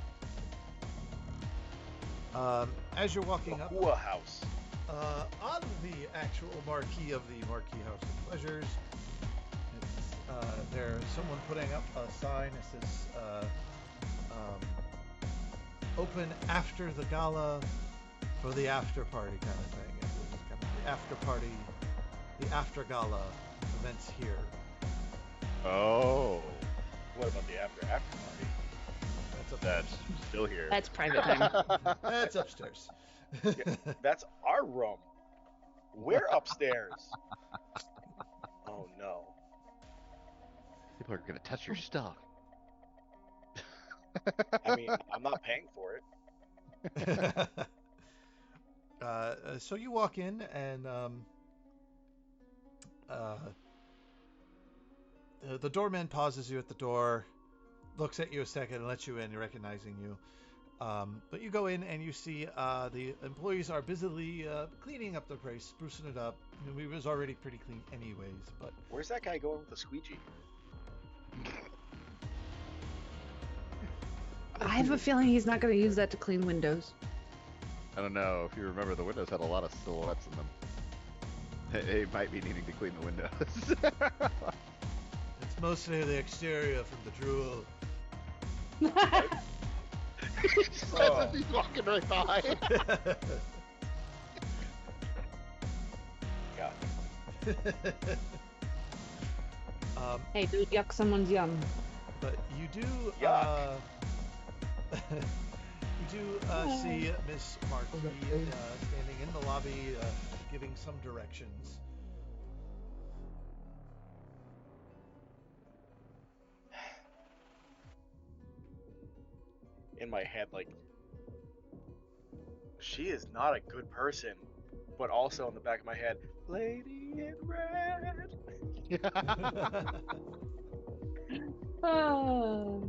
As you're walking up, Whoa house. on the actual marquee of the Marquee House of Pleasures, there's someone putting up a sign that says open after the gala for the after party kind of thing. It's just kind of the after party, the after gala events here. Oh, What about the after party? that's still here. That's private time. That's upstairs. That's our room. We're upstairs. Oh no. People are gonna touch your stuff. I mean, I'm not paying for it. So you walk in and the doorman pauses you at the door, looks at you a second and lets you in, recognizing you. But you go in and you see the employees are busily cleaning up the place, sprucing it up. It was already pretty clean anyways, but Where's that guy going with the squeegee? I have a feeling he's not going to use that to clean windows. I don't know if you remember, the windows had a lot of silhouettes in them. They might be needing to clean the windows. it's mostly the exterior from the drool. He says as he's walking right by. God. Hey, don't yuck someone's yum. But you do Yuck. you do see Miss Markee standing in the lobby giving some directions. In my head, like, she is not a good person. But also in the back of my head, Lady in Red. Oh.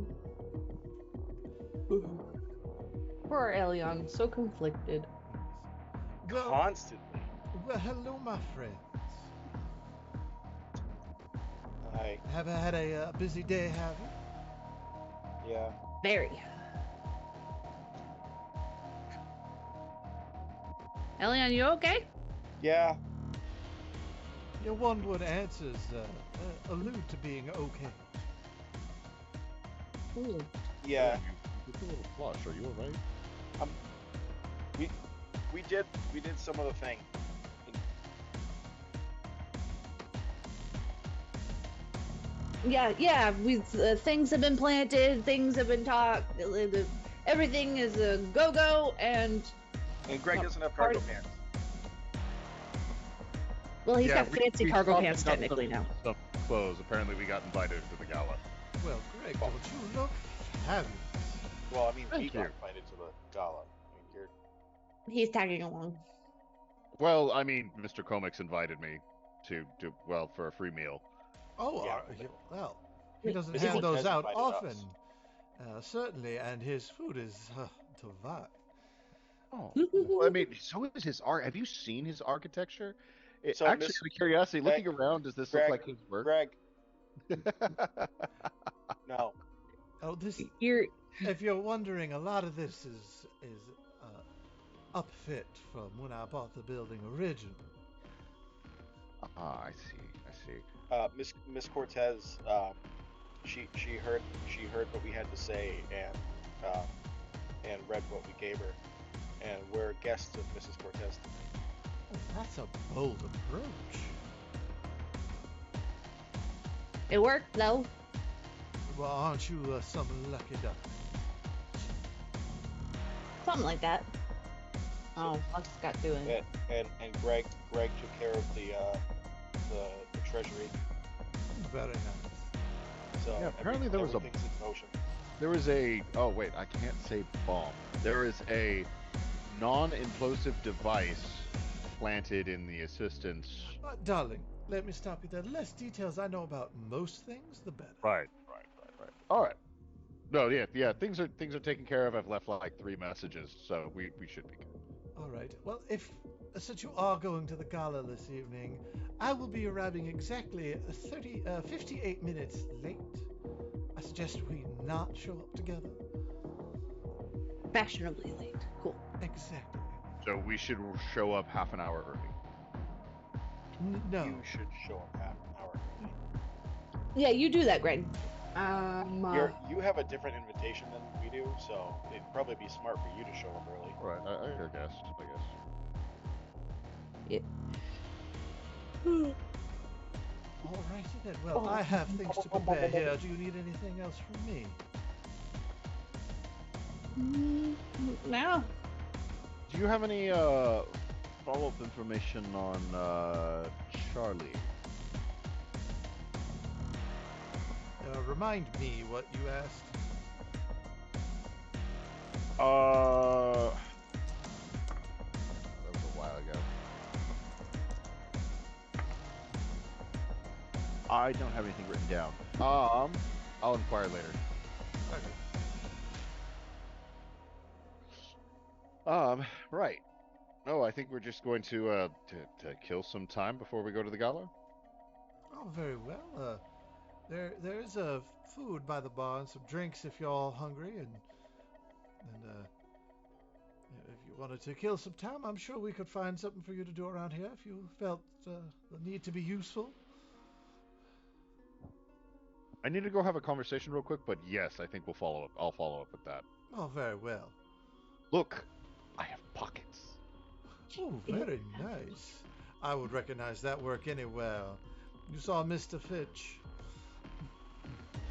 Poor Elion, so conflicted. Well, Constantly. Well, hello, my friends. Hi. Have had a busy day, have you? Yeah. Very. Elion, you okay? Yeah. Your one-word answers allude to being okay. Ooh. Yeah. You look a little flush. Are you all right? We did some of the thing. Yeah. We things have been planted, things have been talked. Everything is a go-go, and Greg doesn't have cargo pants. well, he's got fancy we cargo stopped pants and got technically now. some clothes. Apparently, we got invited to the gala. Well, Greg, don't you look fabulous? Well, I mean, we Thank got you. invited to the gala. I mean, you're. He's tagging along. Well, I mean, Mr. Comics invited me to for a free meal. Oh, Yeah. well, he doesn't Mrs. hand those Cortez out invited often. us. Certainly, and his food is divine. Oh, well, I mean, so is his art. Have you seen his architecture? So, Actually, Miss- out of curiosity, Greg- looking around, does this Greg- look like his work? Greg, no. Oh, this. You're If you're wondering, a lot of this is upfit from when I bought the building originally. Ah, I see. Miss Cortez, she heard what we had to say and read what we gave her, and we're guests of Mrs. Cortez tonight. Oh, that's a bold approach. it worked though. Well, aren't you some lucky duck? Something like that. Oh, what's Scott doing? And Greg took care of the treasury. Very nice. So Yeah, apparently there was a- everything's in motion. There is a. Oh wait, I can't say bomb. There is a non-implosive device planted in the assistant's. Darling, let me stop you there. The less details I know about most things, the better. Right. All right. No, yeah. Things are taken care of. I've left like 3 messages, so we should be good. All right. Well, since you are going to the gala this evening, I will be arriving exactly 58 minutes late. I suggest we not show up together. Fashionably late. Cool. Exactly. So we should show up half an hour early. No. You should show up half an hour early. Yeah, you do that, Greg. You have a different invitation than we do, so it'd probably be smart for you to show up early. All right, I guess. All righty then. Well, I have things to prepare here. Do you need anything else from me? No. Do you have any follow-up information on Charlie? Remind me what you asked. That was a while ago. I don't have anything written down. I'll inquire later. Right. Oh, I think we're just going to kill some time before we go to the gala. Oh, very well. There is a food by the bar and some drinks if you're all hungry, and if you wanted to kill some time, I'm sure we could find something for you to do around here if you felt the need to be useful. I need to go have a conversation real quick, but yes, I think we'll follow up. I'll follow up with that. Oh, very well. Look, I have pockets. Oh, very nice. I would recognize that work anywhere. You saw Mr. Fitch.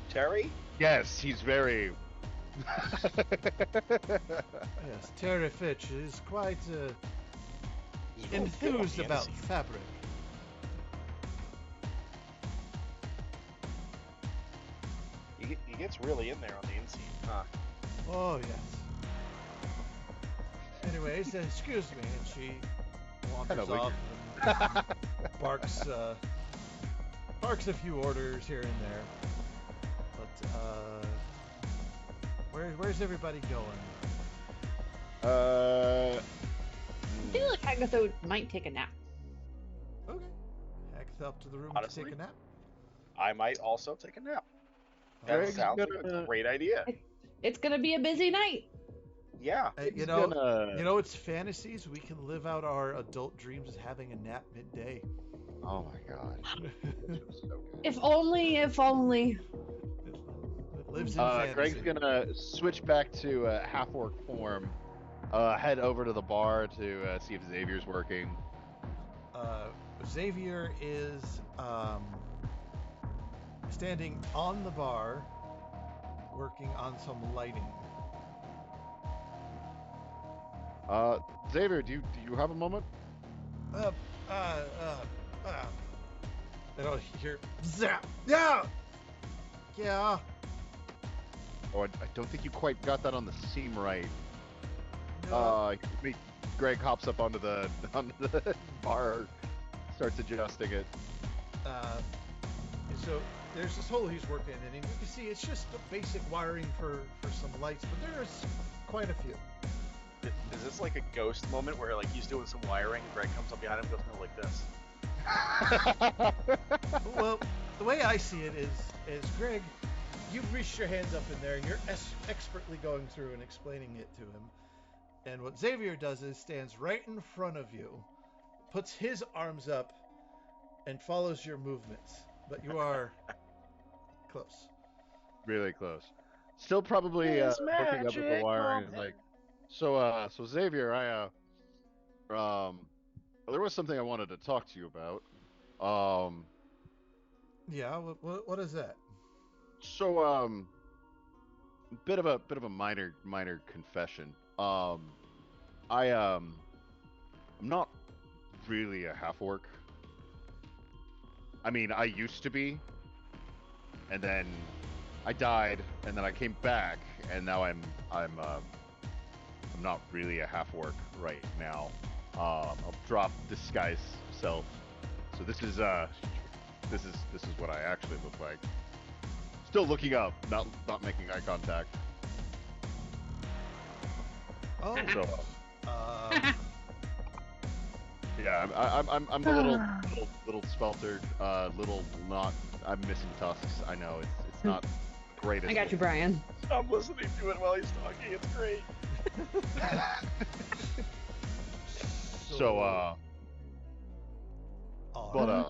Terry? Yes, he's very. Yes, Terry Fitch is quite He's really good on enthused the about NC. fabric. He gets really in there on the inside, huh? Oh, yes. Anyways, excuse me, and she wanders Hello, off and barks a few orders here and there. But where's everybody going? I feel like Agatha might take a nap. Okay. Hagatha up to the room to Honestly? take a nap. I might also take a nap. That Greg's sounds like a gonna- great idea. It's gonna be a busy night. Yeah. You know, it's fantasies. We can live out our adult dreams as having a nap midday. Oh my god. This was so good. If only, if only. It lives in fantasy. Greg's gonna switch back to half-orc form. Head over to the bar to see if Xavier's working. Xavier is standing on the bar, working on some lighting. Xavier, do you have a moment? And I'll hear zap. Yeah. Yeah. Oh, I don't think you quite got that on the seam right. No. Greg hops up onto the bar, starts adjusting it. And so there's this hole he's working in, and you can see it's just a basic wiring for some lights, but there's quite a few. Is this like a ghost moment where like he's doing some wiring, Greg comes up behind him and goes, no, like this? Well, the way I see it is Greg, you've reached your hands up in there and you're expertly going through and explaining it to him. And what Xavier does is stands right in front of you, puts his arms up, and follows your movements. But you are close. Really close. Still probably There's hooking up with the magic wiring. on Like, so Xavier, there was something I wanted to talk to you about. Yeah. What is that? So bit of a minor confession. I'm not really a half orc. I mean, I used to be, and then I died, and then I came back, and now I'm not really a half orc right now. I'll drop disguise self. So this is what I actually look like. Still looking up, not making eye contact. Oh. So Um, yeah, I'm a little sweltered, little not. I'm missing tusks. I know it's not great. I got you, Brian. I'm listening to it while he's talking. It's great. So but I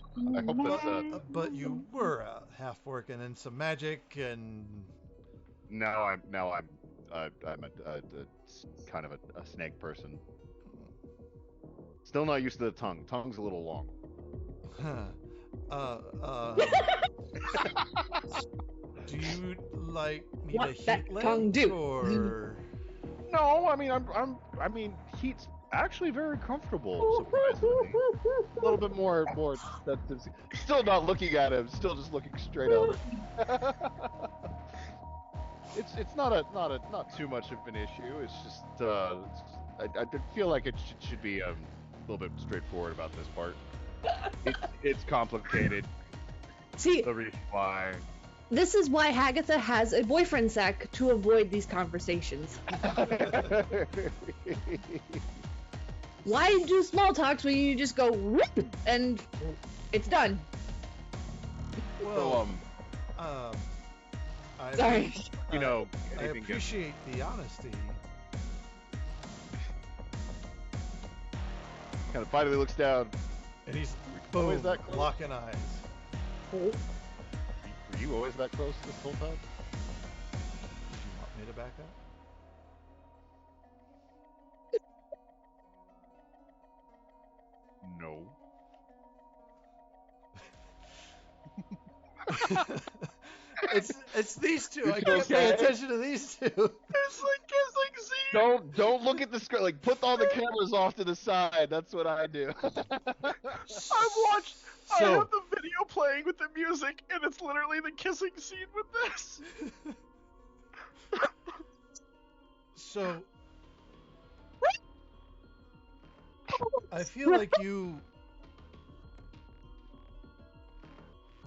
hope that's But you were a half orc and then some magic and. now I'm a kind of a snake person. Still not used to the tongue. Tongue's a little long. Do you like need What a heat that lamp tongue do? or? No, I mean heat's actually very comfortable, surprisingly. A little bit more still not looking at him, still just looking straight up. It's not too much of an issue. It's just I feel like it should be a little bit straightforward about this part. It's complicated. See, The reason why. this is why Hagatha has a boyfriend sack to avoid these conversations. Why do small talks when you just go whoop and it's done? Well, So Sorry. you know, I anything goes. appreciate the honesty. Kind of finally looks down. And he's Always boom, that close? locking eyes. Were you always that close this whole time? Did you want me to back No. up? it's these two. I You can't pay okay? attention to these two. It's like kissing scene. Don't look at the screen. Like, put all the cameras off to the side. That's what I do. I So- have the video playing with the music, and it's literally the kissing scene with this. So I feel like you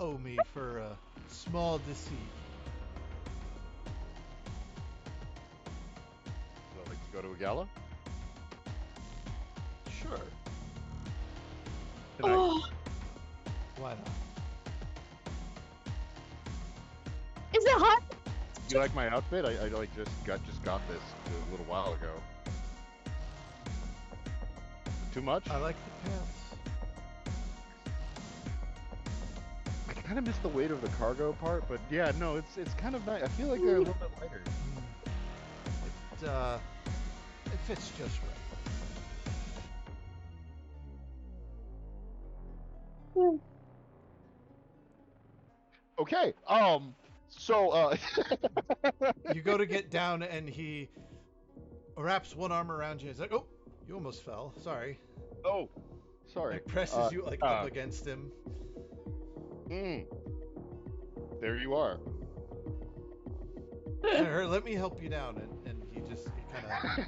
owe me for a small deceit. Would you like to go to a gala? Sure. Tonight. Oh, Why not? Is it hot? You like my outfit? I like just got this a little while ago. Too much? I like the pants. I kind of miss the weight of the cargo part, but yeah, no, it's kind of nice. I feel like they're a little bit lighter. It fits just right. Okay. So You go to get down, and he wraps one arm around you. He's like, "Oh, you almost fell. Sorry." oh, sorry. And presses you like up against him. There you are. Let me help you down, and he kind of.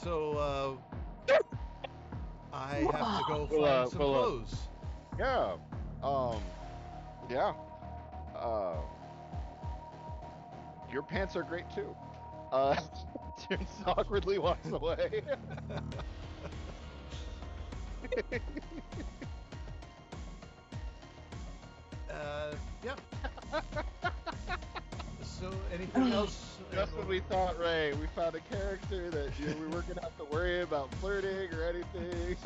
So I have to go find some clothes. Yeah. Yeah. Your pants are great too. Turns awkwardly walks away. Yeah. So anything else? Just when we thought, Ray, we found a character that we weren't gonna have to worry about flirting or anything.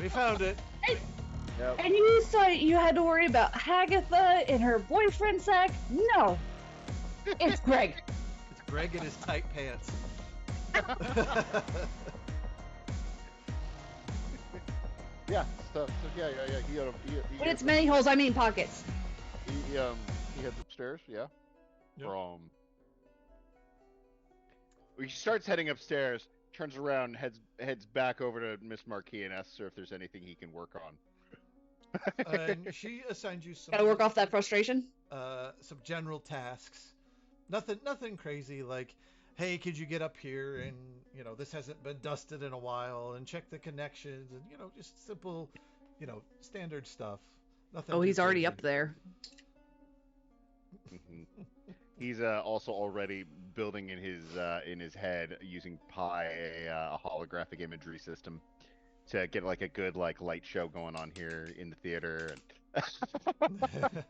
We found it. Yep. And you thought you had to worry about Hagatha and her boyfriend sack? No. It's Greg. It's Greg in his tight pants. Yeah. So yeah. When it's many holes, I mean pockets. He heads upstairs. Yeah. Yep. He starts heading upstairs, turns around, heads back over to Miss Markee and asks her if there's anything he can work on. And she assigns you some. Gotta work off that frustration. Some general tasks. Nothing crazy like, hey, could you get up here and this hasn't been dusted in a while and check the connections and just simple, standard stuff. Nothing. Oh, too he's already crazy. up there. Mm-hmm. He's also already building in his head using Pi a holographic imagery system to get like a good light show going on here in the theater. And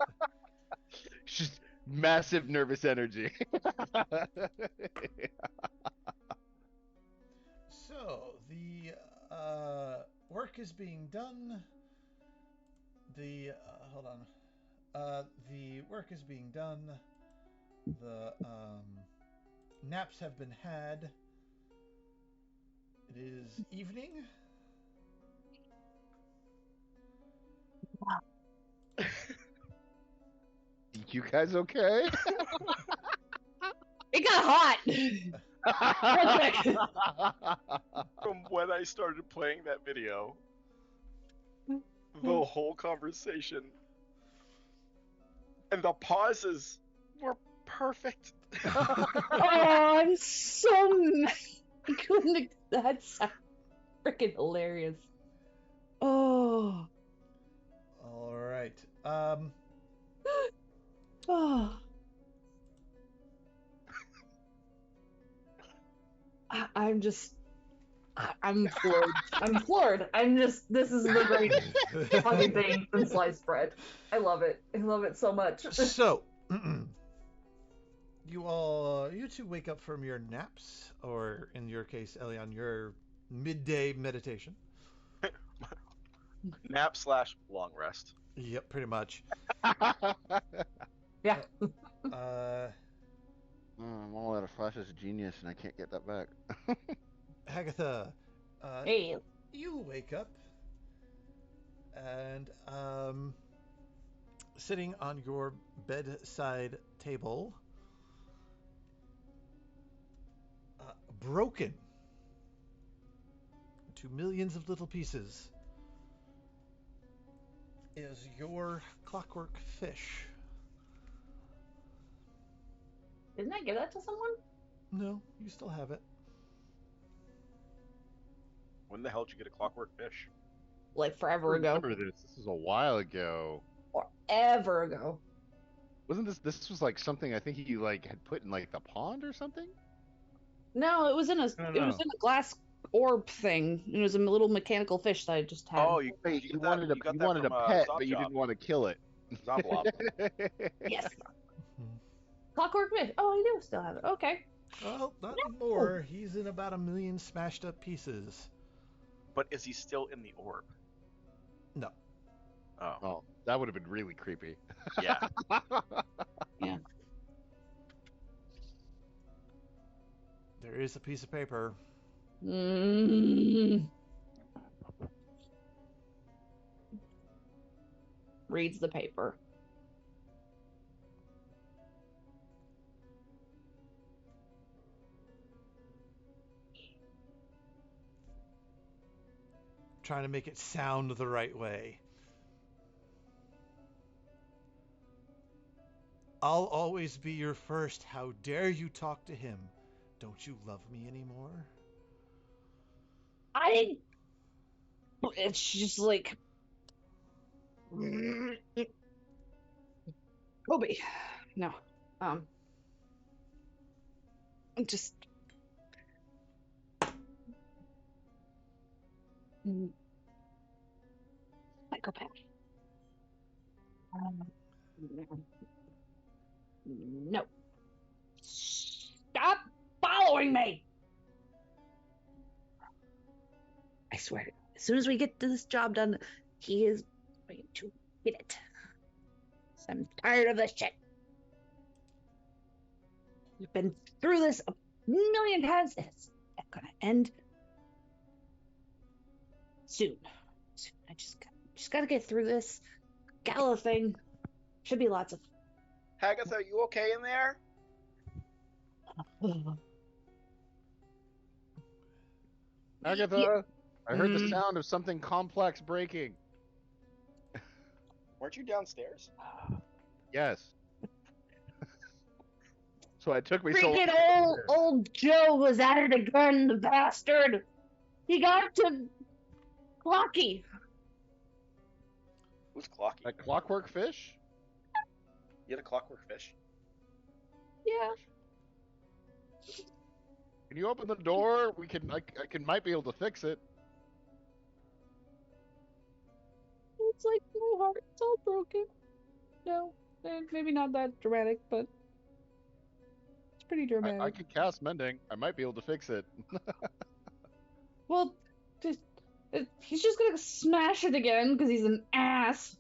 just massive nervous energy. So the work is being done. Hold on. The work is being done. The naps have been had. It is evening. You guys okay? It got hot. From when I started playing that video, the whole conversation and the pauses were perfect. Oh, I'm so mad. I couldn't. That's freaking hilarious. Oh. All right. Oh. I'm floored. I'm floored. This is the greatest fucking thing since sliced bread. I love it. I love it so much. So, you two wake up from your naps, or in your case, Elion, your midday meditation. Nap / long rest. Yep, pretty much. Yeah. I'm all out of flashes of genius, and I can't get that back. Hagatha, Hey. you wake up, and sitting on your bedside table, broken into millions of little pieces, is your clockwork fish. Didn't I give that to someone? No, you still have it. When the hell did you get a clockwork fish? Like forever ago. Remember this? This was a while ago. Forever ago. Wasn't this? This was like something I think he had put in the pond or something. No, it was in a No. glass orb thing. It was a little mechanical fish that I just had. Oh, you Wait, got you that, wanted a you got you that wanted a from pet, Zob but you Job. didn't want to kill it. Zoblob. Yes. Clockwork fish. Oh, I do still have it. Okay. Well, not anymore. He's in about 1,000,000 smashed up pieces. But is he still in the orb? No. Oh, Oh, that would have been really creepy. yeah. Yeah. There is a piece of paper. Mm. Reads the paper. Trying to make it sound the right way. I'll always be your first. How dare you talk to him? Don't you love me anymore? It's just like Kobe. No. Just psychopath. No. Stop following me. I swear, as soon as we get this job done, he is going to get it. I'm tired of this shit. We've been through this a million times. It's gonna end soon. I just gotta get through this gala thing. Should be lots of. Hagatha, are you okay in there? Agatha, I heard the sound of something complex breaking. Weren't you downstairs? Yes. So it took me so long. Freaking old Joe was at it again, the bastard. He got to Clocky. Who's Clocky? That clockwork fish? You had a clockwork fish? Yeah. Can you open the door? Might be able to fix it. It's like my heart. It's all broken. No, maybe not that dramatic, but it's pretty dramatic. I could cast mending. I might be able to fix it. Well, he's just gonna smash it again because he's an ass.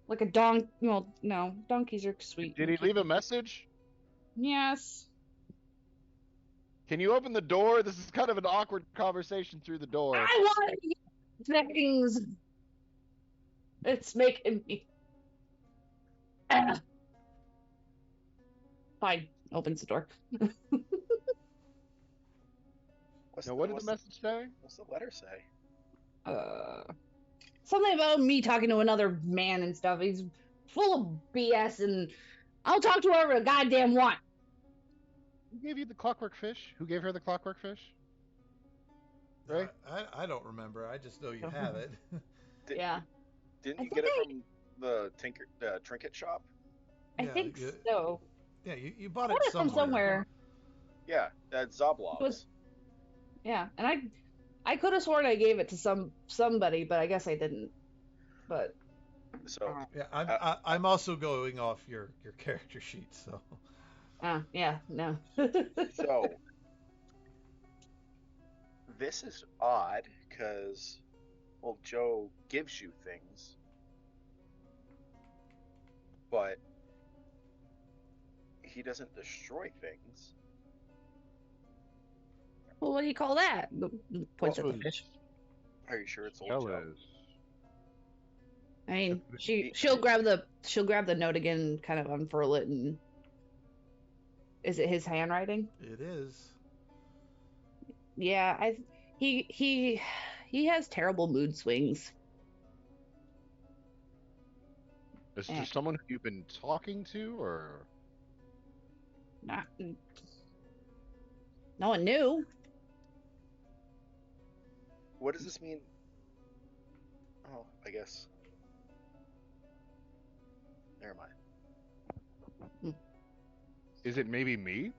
Like a donkey. Well, no, donkeys are sweet. Did he leave a message? Yes. Can you open the door? This is kind of an awkward conversation through the door. I want to get things. It's making me. Fine. Opens the door. Now, what did the message say? What's the letter say? Something about me talking to another man and stuff. He's full of BS, and I'll talk to whoever I goddamn want. Who gave you the clockwork fish? Who gave her the clockwork fish? Right? I don't remember. I just know you have it. Yeah. Didn't you get it from the trinket shop? I think so. Yeah, you bought I it got it from somewhere. Yeah, at Zoblob's. Yeah, and I could have sworn I gave it to somebody, but I guess I didn't. But So yeah, I'm also going off your character sheet, so. Yeah, no. So this is odd because, well, Joe gives you things, but he doesn't destroy things. Well, what do you call that? Points at the fish. Are you sure it's old Joe? Fellas. I mean, she'll grab the note again, and kind of unfurl it, and is it his handwriting? It is. Yeah, he has terrible mood swings. Is this someone who you've been talking to, or Not. No one knew. What does this mean? Oh, I guess. Never mind. is it maybe me?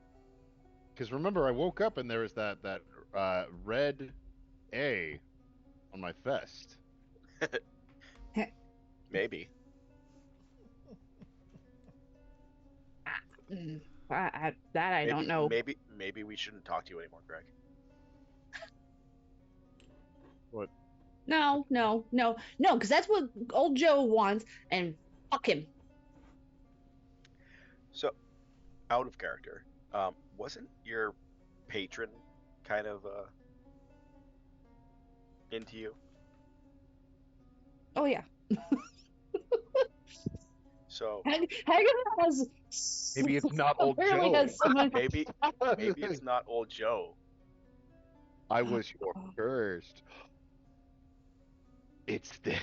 Because remember, I woke up and there was that red A on my vest. Maybe. That I don't know. Maybe we shouldn't talk to you anymore, Greg. What? No, because that's what old Joe wants, and fuck him. So, out of character, wasn't your patron kind of into you? Oh yeah. So Hagen has. Maybe it's not old apparently Joe. has someone- maybe it's not old Joe. I was your first. It's the.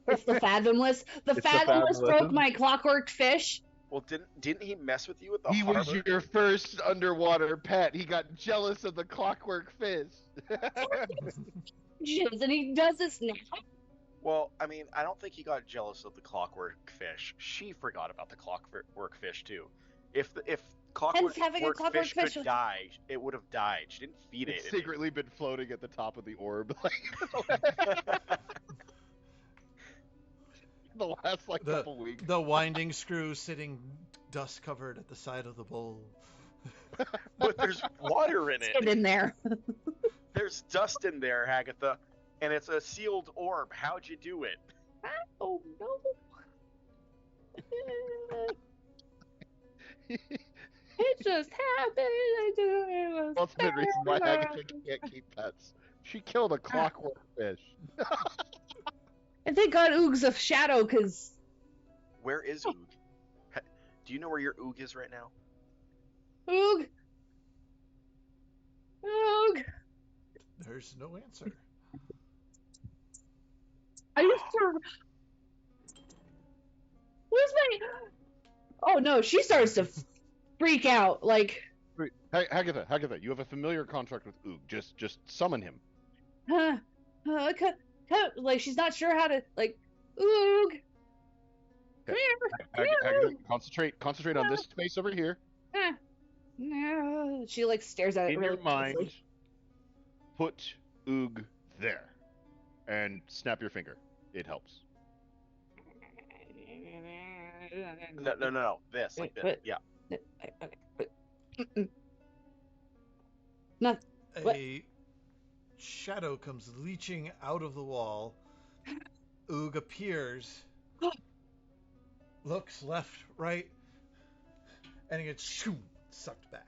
It's the fathomless. The It's the fathomless broke fathomless. my clockwork fish. Well, didn't he mess with you at the He harbor? was your first underwater pet. He got jealous of the clockwork fish. Jizz, and he does this now. Well, I mean, I don't think he got jealous of the clockwork fish. She forgot about the clockwork fish too. If clockwork having a clockwork fish could fish- die, it would have died. She didn't feed It's it. secretly been floating at the top of the orb. The last couple weeks. The winding screw sitting dust covered at the side of the bowl. But there's water in Get it. in there. There's dust in there, Hagatha, and it's a sealed orb. How'd you do it? Oh no. It just happened. Ultimate reason why Agatha can't keep pets. She killed a clockwork fish. And thank God Oog's a shadow, because Where is Oog? Do you know where your Oog is right now? Oog. There's no answer. Are you sure? Where's my? Oh no, she starts to freak out. Like, Wait, Hagatha, you have a familiar contract with Oog. Just summon him. like she's not sure how to. Like, Oog. Come here. Hagatha, concentrate on this space over here. No. She like stares at it In really your mind, closely. put Oog there, and snap your finger. It helps. No. This, like this. But- Yeah. Okay. Not. What? A shadow comes leeching out of the wall. Oog appears, looks left, right, and he gets sucked back.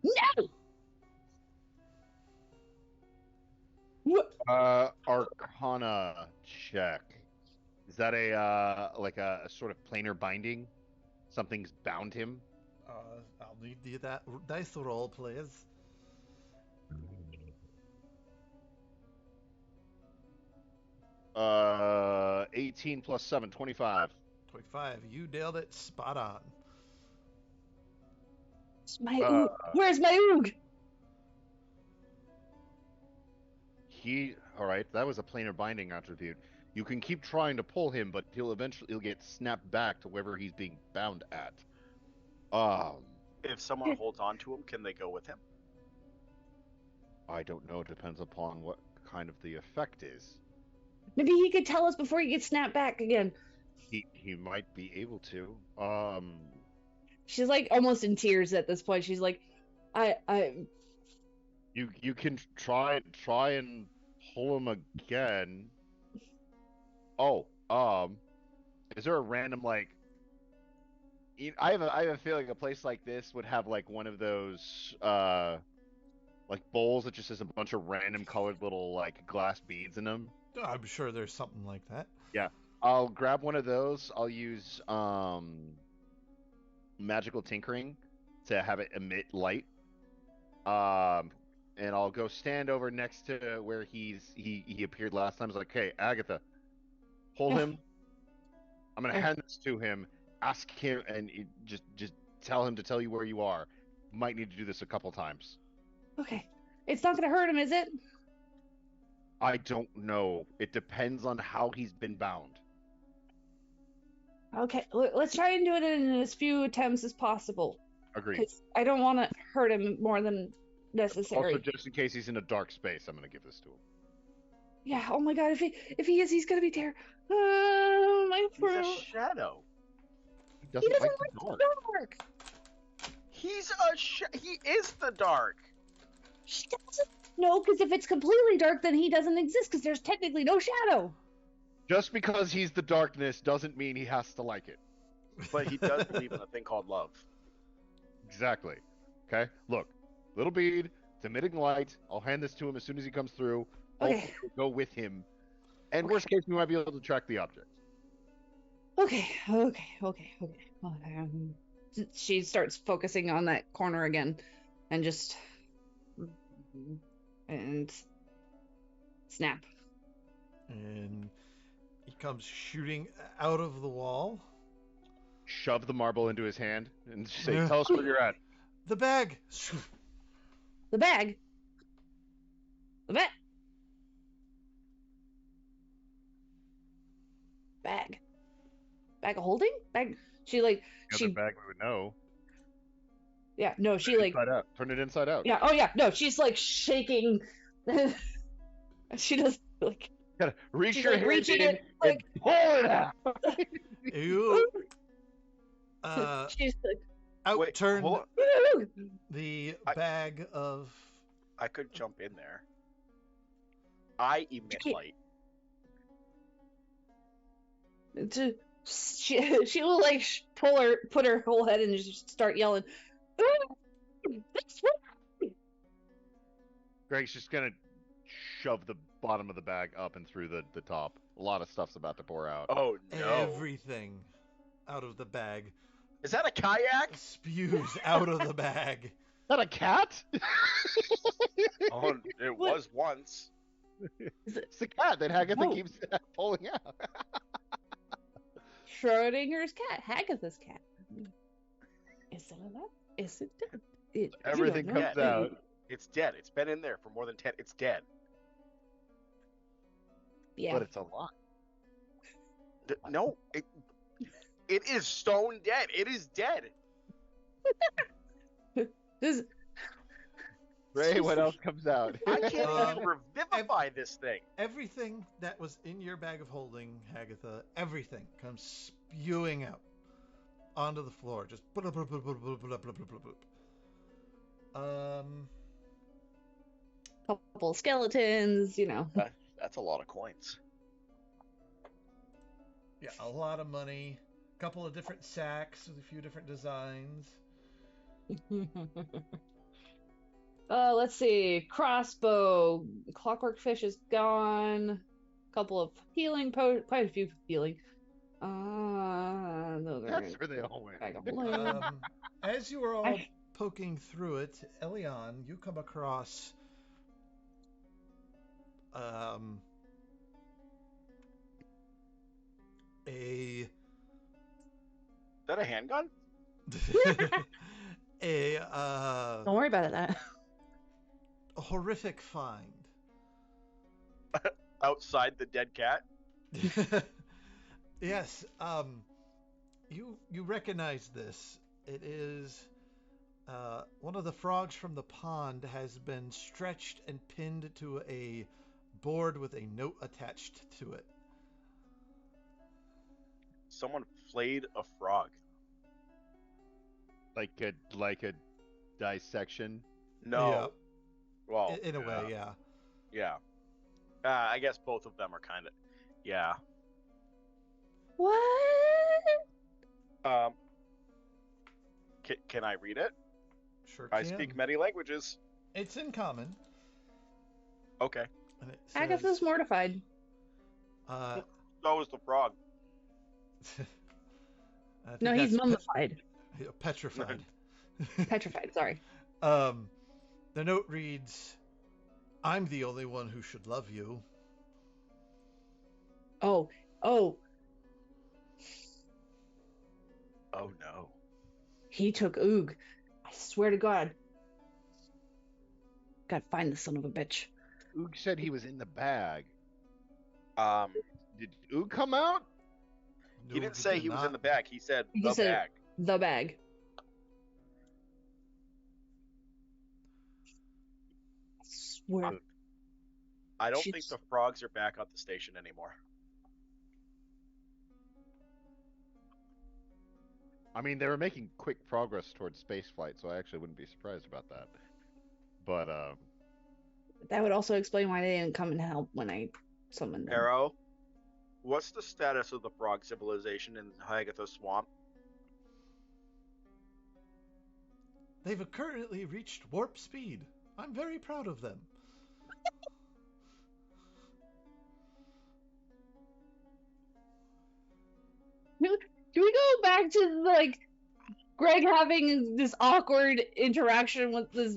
No. What? Arcana check. Is that a sort of planar binding? Something's bound him. I'll need that dice roll, please. 18 plus 7, 25. 25. You nailed it. Spot on. My Oog. Where's my Oog? All right, that was a planar binding attribute. You can keep trying to pull him, but he'll get snapped back to wherever he's being bound at. If someone holds on to him, can they go with him? I don't know. It depends upon what kind of the effect is. Maybe he could tell us before he gets snapped back again. He might be able to. She's like almost in tears at this point. She's like, You can try and pull him again. Oh, is there a random I have a feeling a place like this would have like one of those bowls that just has a bunch of random colored little glass beads in them. I'm sure there's something like that. Yeah, I'll grab one of those. I'll use magical tinkering to have it emit light. And I'll go stand over next to where he appeared last time. I was like, "Hey, Agatha, hold him. I'm gonna hand this to him. Ask him, and just tell him to tell you where you are. Might need to do this a couple times." okay. It's not gonna hurt him, is it? I don't know. It depends on how he's been bound. Okay, let's try and do it in as few attempts as possible. Agreed. Because I don't want to hurt him more than necessary. Also, just in case he's in a dark space, I'm going to give this to him. Yeah. Oh my God. If he is, he's gonna be terrible. My He's a throat. shadow. He He doesn't doesn't like like the the dark. dark. He is the dark. She doesn't. No, because if it's completely dark, then he doesn't exist. Because there's technically no shadow. Just because he's the darkness doesn't mean he has to like it. But he does believe in a thing called love. Exactly. Okay? Look, little bead, it's emitting light. I'll hand this to him as soon as he comes through. Okay. Hopefully we'll go with him. And Okay. worst case, we might be able to track the object. Okay. She starts focusing on that corner again, and just and snap. And he comes shooting out of the wall. Shove the marble into his hand and say, tell us where you're at. The bag. The bag. The bag. Bag. Bag of holding? Bag. She like The she. other bag we would know. Yeah. No. She like. Inside out. Turn it inside out. Yeah. Oh yeah. No. She's like shaking. She does like. Gotta reach She's your like hand reaching in it, like- and pull it out. You She's like. outturned hold on. "Woo!" the bag of. I could jump in there. I emit light. She will like put her whole head and just start yelling. That's right. Greg's just gonna shove the bottom of the bag up and through the top. A lot of stuff's about to pour out. Oh no! Everything out of the bag Is that a kayak? spews out of the bag. Is that a cat? Oh, it What? was once. It's the cat that Hagatha Oh. keeps pulling out. Schrodinger's cat, Hagatha's cat. Is it alive? Is it dead? Everything You don't know. comes out. It's dead. It's been in there for more than 10. It's dead. Yeah. But it's alive. No, it is stone dead. It is dead. This, Ray, what else comes out? I can't even revivify this thing. Everything that was in your bag of holding, Hagatha, everything comes spewing out onto the floor. Just bloop, bloop, bloop, bloop, bloop, bloop, bloop, bloop, bloop. couple skeletons, you know. That's a lot of coins. Yeah, a lot of money. A couple of different sacks with a few different designs. Let's see. Crossbow. Clockwork fish is gone. Couple of healing quite a few healing. Those are That's where they all went. bag of holding. As you are all I- poking through it, Elion, you come across a Is that a handgun? Don't worry about it. a horrific find. Outside the dead cat? Yes, you recognize this. It is one of the frogs from the pond has been stretched and pinned to a board with a note attached to it. Someone flayed a frog. Like a dissection. No. Yeah. Well, In a way, yeah. yeah. I guess both of them are kind of. Yeah. What? Can I read it? Sure I can. speak many languages. It's in common. Okay. And it Agatha's says, mortified. So is the frog. I think No, he's that's mummified. petrified. Petrified, sorry. The note reads, "I'm the only one who should love you." Oh. Oh no. He took Oog. I swear to God. Gotta find the son of a bitch. Oog said he was in the bag. Um, Did Oog come out? he didn't say he was in the bag. He said He the said- bag. The bag. Where I don't think she's- the frogs are back at the station anymore. I mean, they were making quick progress towards space flight, so I actually wouldn't be surprised about that. But that would also explain why they didn't come and help when I summoned them. Arrow, what's the status of the frog civilization in Hagatha Swamp? They've currently reached warp speed. I'm very proud of them. Do we go back to like Greg having this awkward interaction with this?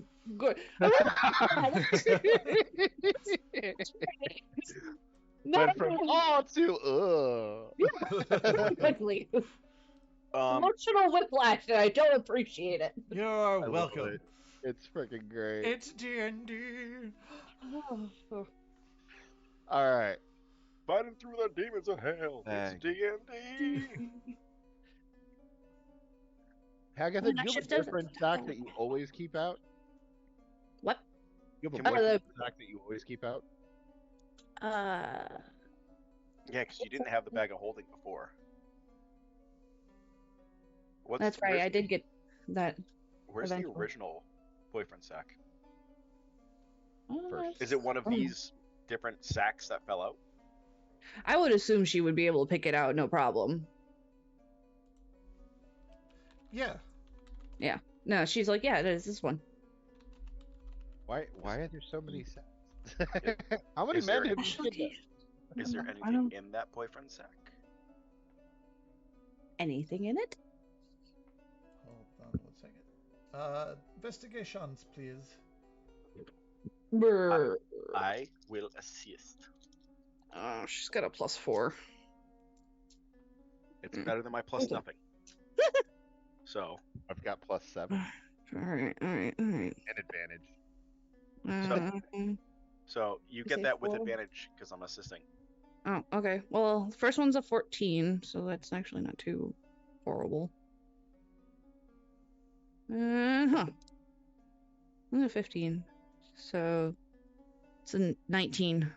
went from oh to quickly. Um, Emotional whiplash, and I don't appreciate it. You're love welcome. it. It's freaking great. It's D&D. All right. fighting through the demons of hell. It's Dang. D&D. Hagatha, When do I you have a shifted- boyfriend sack that you always keep out? What? You have a Can we- boyfriend sack that you always keep out? Yeah, because you didn't have the bag of holding before. That's right. I did get that. Where's the eventually. original boyfriend sack? First. Is it one of these different sacks that fell out? I would assume she would be able to pick it out, no problem. Yeah. No, she's like, yeah, it is this one. Why are there so many sacks? How many Is men there- have you kidnapped? Is there I anything don't- in that boyfriend sack? Anything in it? Hold on 1 second. Investigations, please. Brr. I will assist. Oh, she's got a +4. It's better than my plus Okay. nothing. So, I've got +7 Alright. and advantage. so you You get say that with 4? advantage because I'm assisting. Oh, okay. Well, the first one's a 14, so that's actually not too horrible. Uh-huh. And a 15. So it's a 19.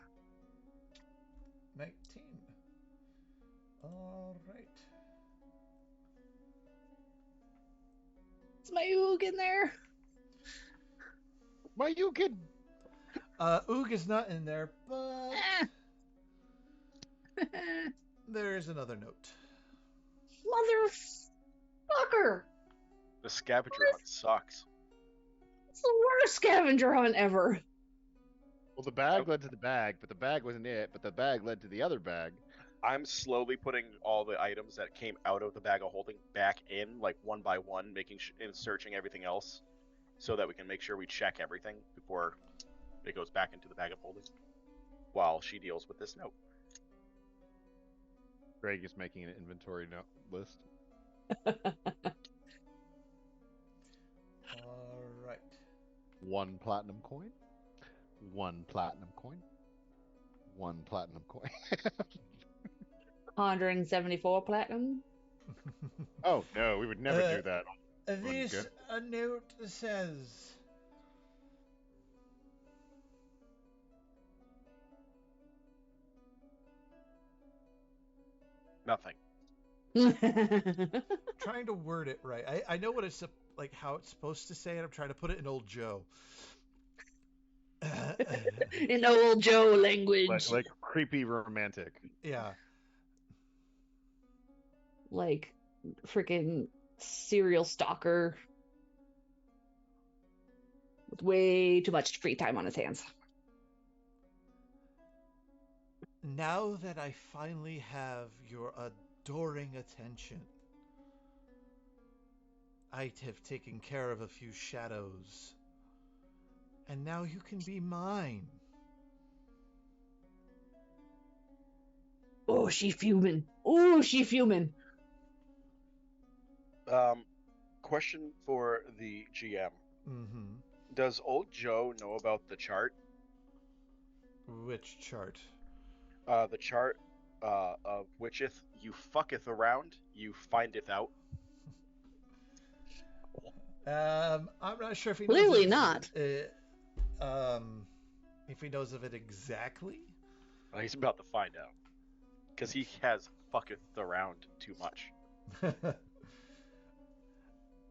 19. All right. Is my oog in there? Why you kid? Oog is not in there, but Eh. there is another note. Motherfucker! The scavenger hunt sucks. It's the worst scavenger hunt ever. Well, the bag led to the bag, but the bag wasn't it. But the bag led to the other bag. I'm slowly putting all the items that came out of the bag of holding back in, like one by one, and searching everything else, so that we can make sure we check everything before it goes back into the bag of holding. While she deals with this note. Greg is making an inventory list. All right. 1 platinum coin. 1 platinum coin. 1 platinum coin. 174 platinum. Oh no, we would never do that. This Good. note says, Nothing. trying to word it right. I know what it's like, how it's supposed to say it. I'm trying to put it in old Joe. In old Joe language. Like creepy romantic. Yeah. Like freaking serial stalker with way too much free time on his hands. Now that I finally have your adoring attention, I have taken care of a few shadows, and now you can be mine. Oh, she fuming. Oh, she fuming. Question for the GM. Mm-hmm. Does old Joe know about the chart? Which chart? The chart of whicheth you fucketh around, you findeth out. I'm not sure if he knows Clearly it. not. If he knows of it exactly? Well, he's about to find out. Because he has fucketh around too much.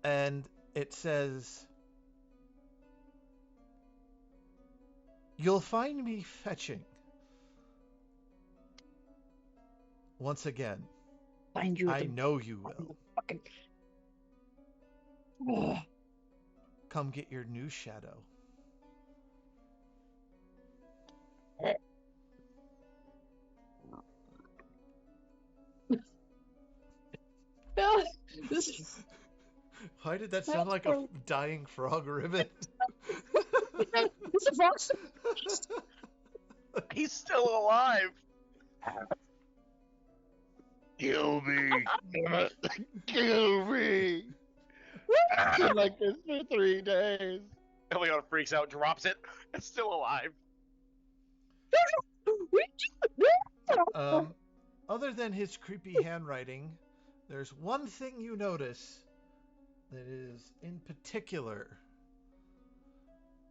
And it says, "You'll find me fetching. Once again, Find you. I know you will. Fucking. Ugh. Come get your new shadow." No, this Why did that sound like a dying frog ribbon? is a fox. He's still alive! Kill me! Kill me! I've been like this for 3 days. Eliana freaks out, drops it. It's still alive. Other than his creepy handwriting, there's one thing you notice that is in particular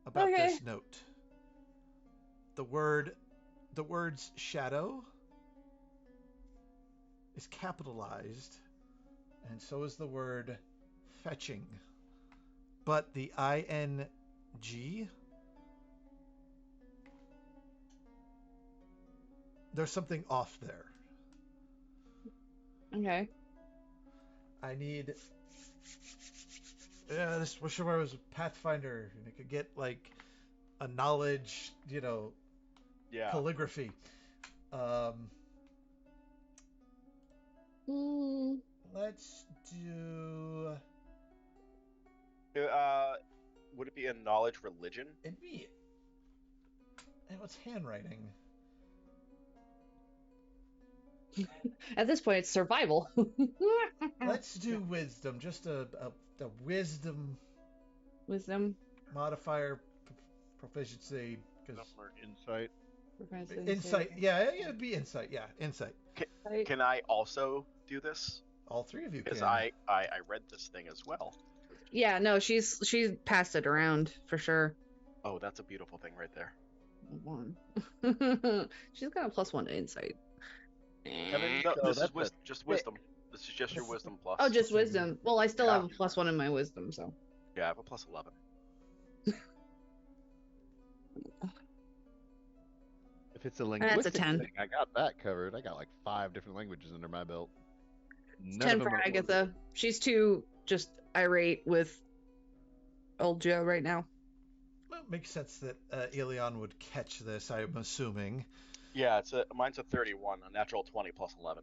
about this note. The words shadow is capitalized, and so is the word fetching. But the ing, there's something off there. Okay. I need. This wish I was a Pathfinder and I could get like a knowledge, Yeah. calligraphy. Let's do. Would it be a knowledge religion? It'd be. What's handwriting? At this point, it's survival. Let's do wisdom. Just a wisdom Wisdom. modifier proficiency. Or insight. Insight. Yeah, it'd be insight. Yeah, insight. Can I also do this? All three of you Because can. I read this thing as well. Yeah, no, she's passed it around for sure. Oh, that's a beautiful thing right there. One. She's got a +1 to insight. Kevin, no, So this is that's just wisdom. This is just your wisdom plus. Oh, just wisdom. Well, I still Yeah. have a +1 in my wisdom, so. Yeah, I have a +11. If it's a linguistic 10. thing, I got that covered. I got like 5 different languages under my belt. It's None 10 of for them are Agatha. She's too just irate with old Joe right now. Well, it makes sense that Elion would catch this, I'm assuming. Yeah, mine's a 31, a natural 20 +11.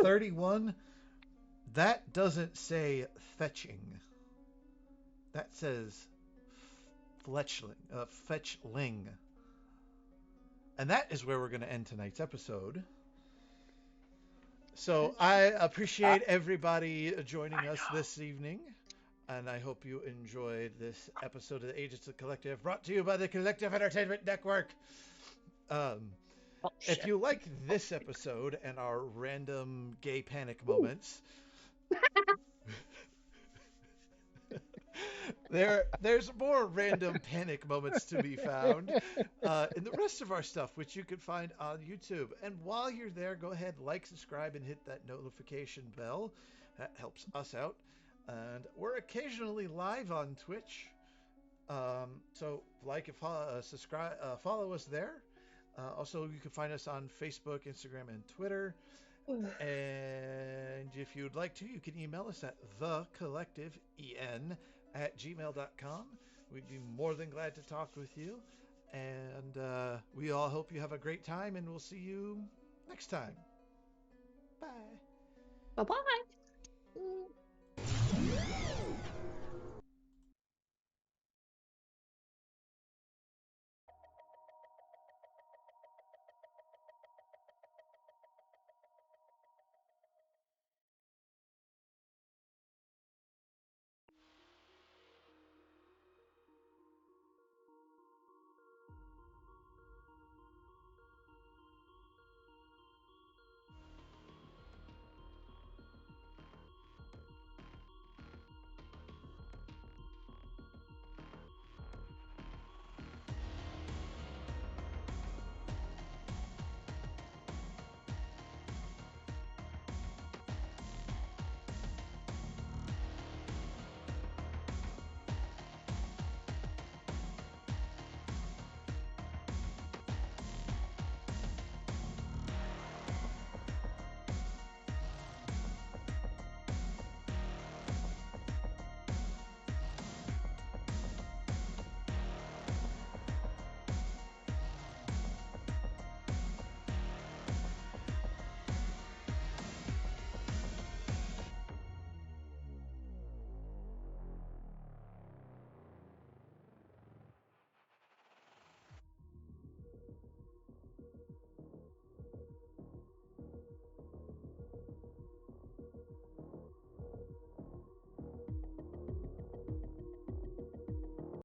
31, that doesn't say fetching. That says fetchling. And that is where we're going to end tonight's episode. So I appreciate everybody joining us this evening. And I hope you enjoyed this episode of the Agents of the Collective, brought to you by the Collective Entertainment Network. If you like this episode and our random gay panic moments, there's more random panic moments to be found in the rest of our stuff, which you can find on YouTube. And while you're there, go ahead, like, subscribe, and hit that notification bell. That helps us out. And we're occasionally live on Twitch. So like and subscribe, follow us there. Also, you can find us on Facebook, Instagram, and Twitter. And if you'd like to, you can email us at thecollectiveen@gmail.com. We'd be more than glad to talk with you. And we all hope you have a great time, and we'll see you next time. Bye. Bye-bye.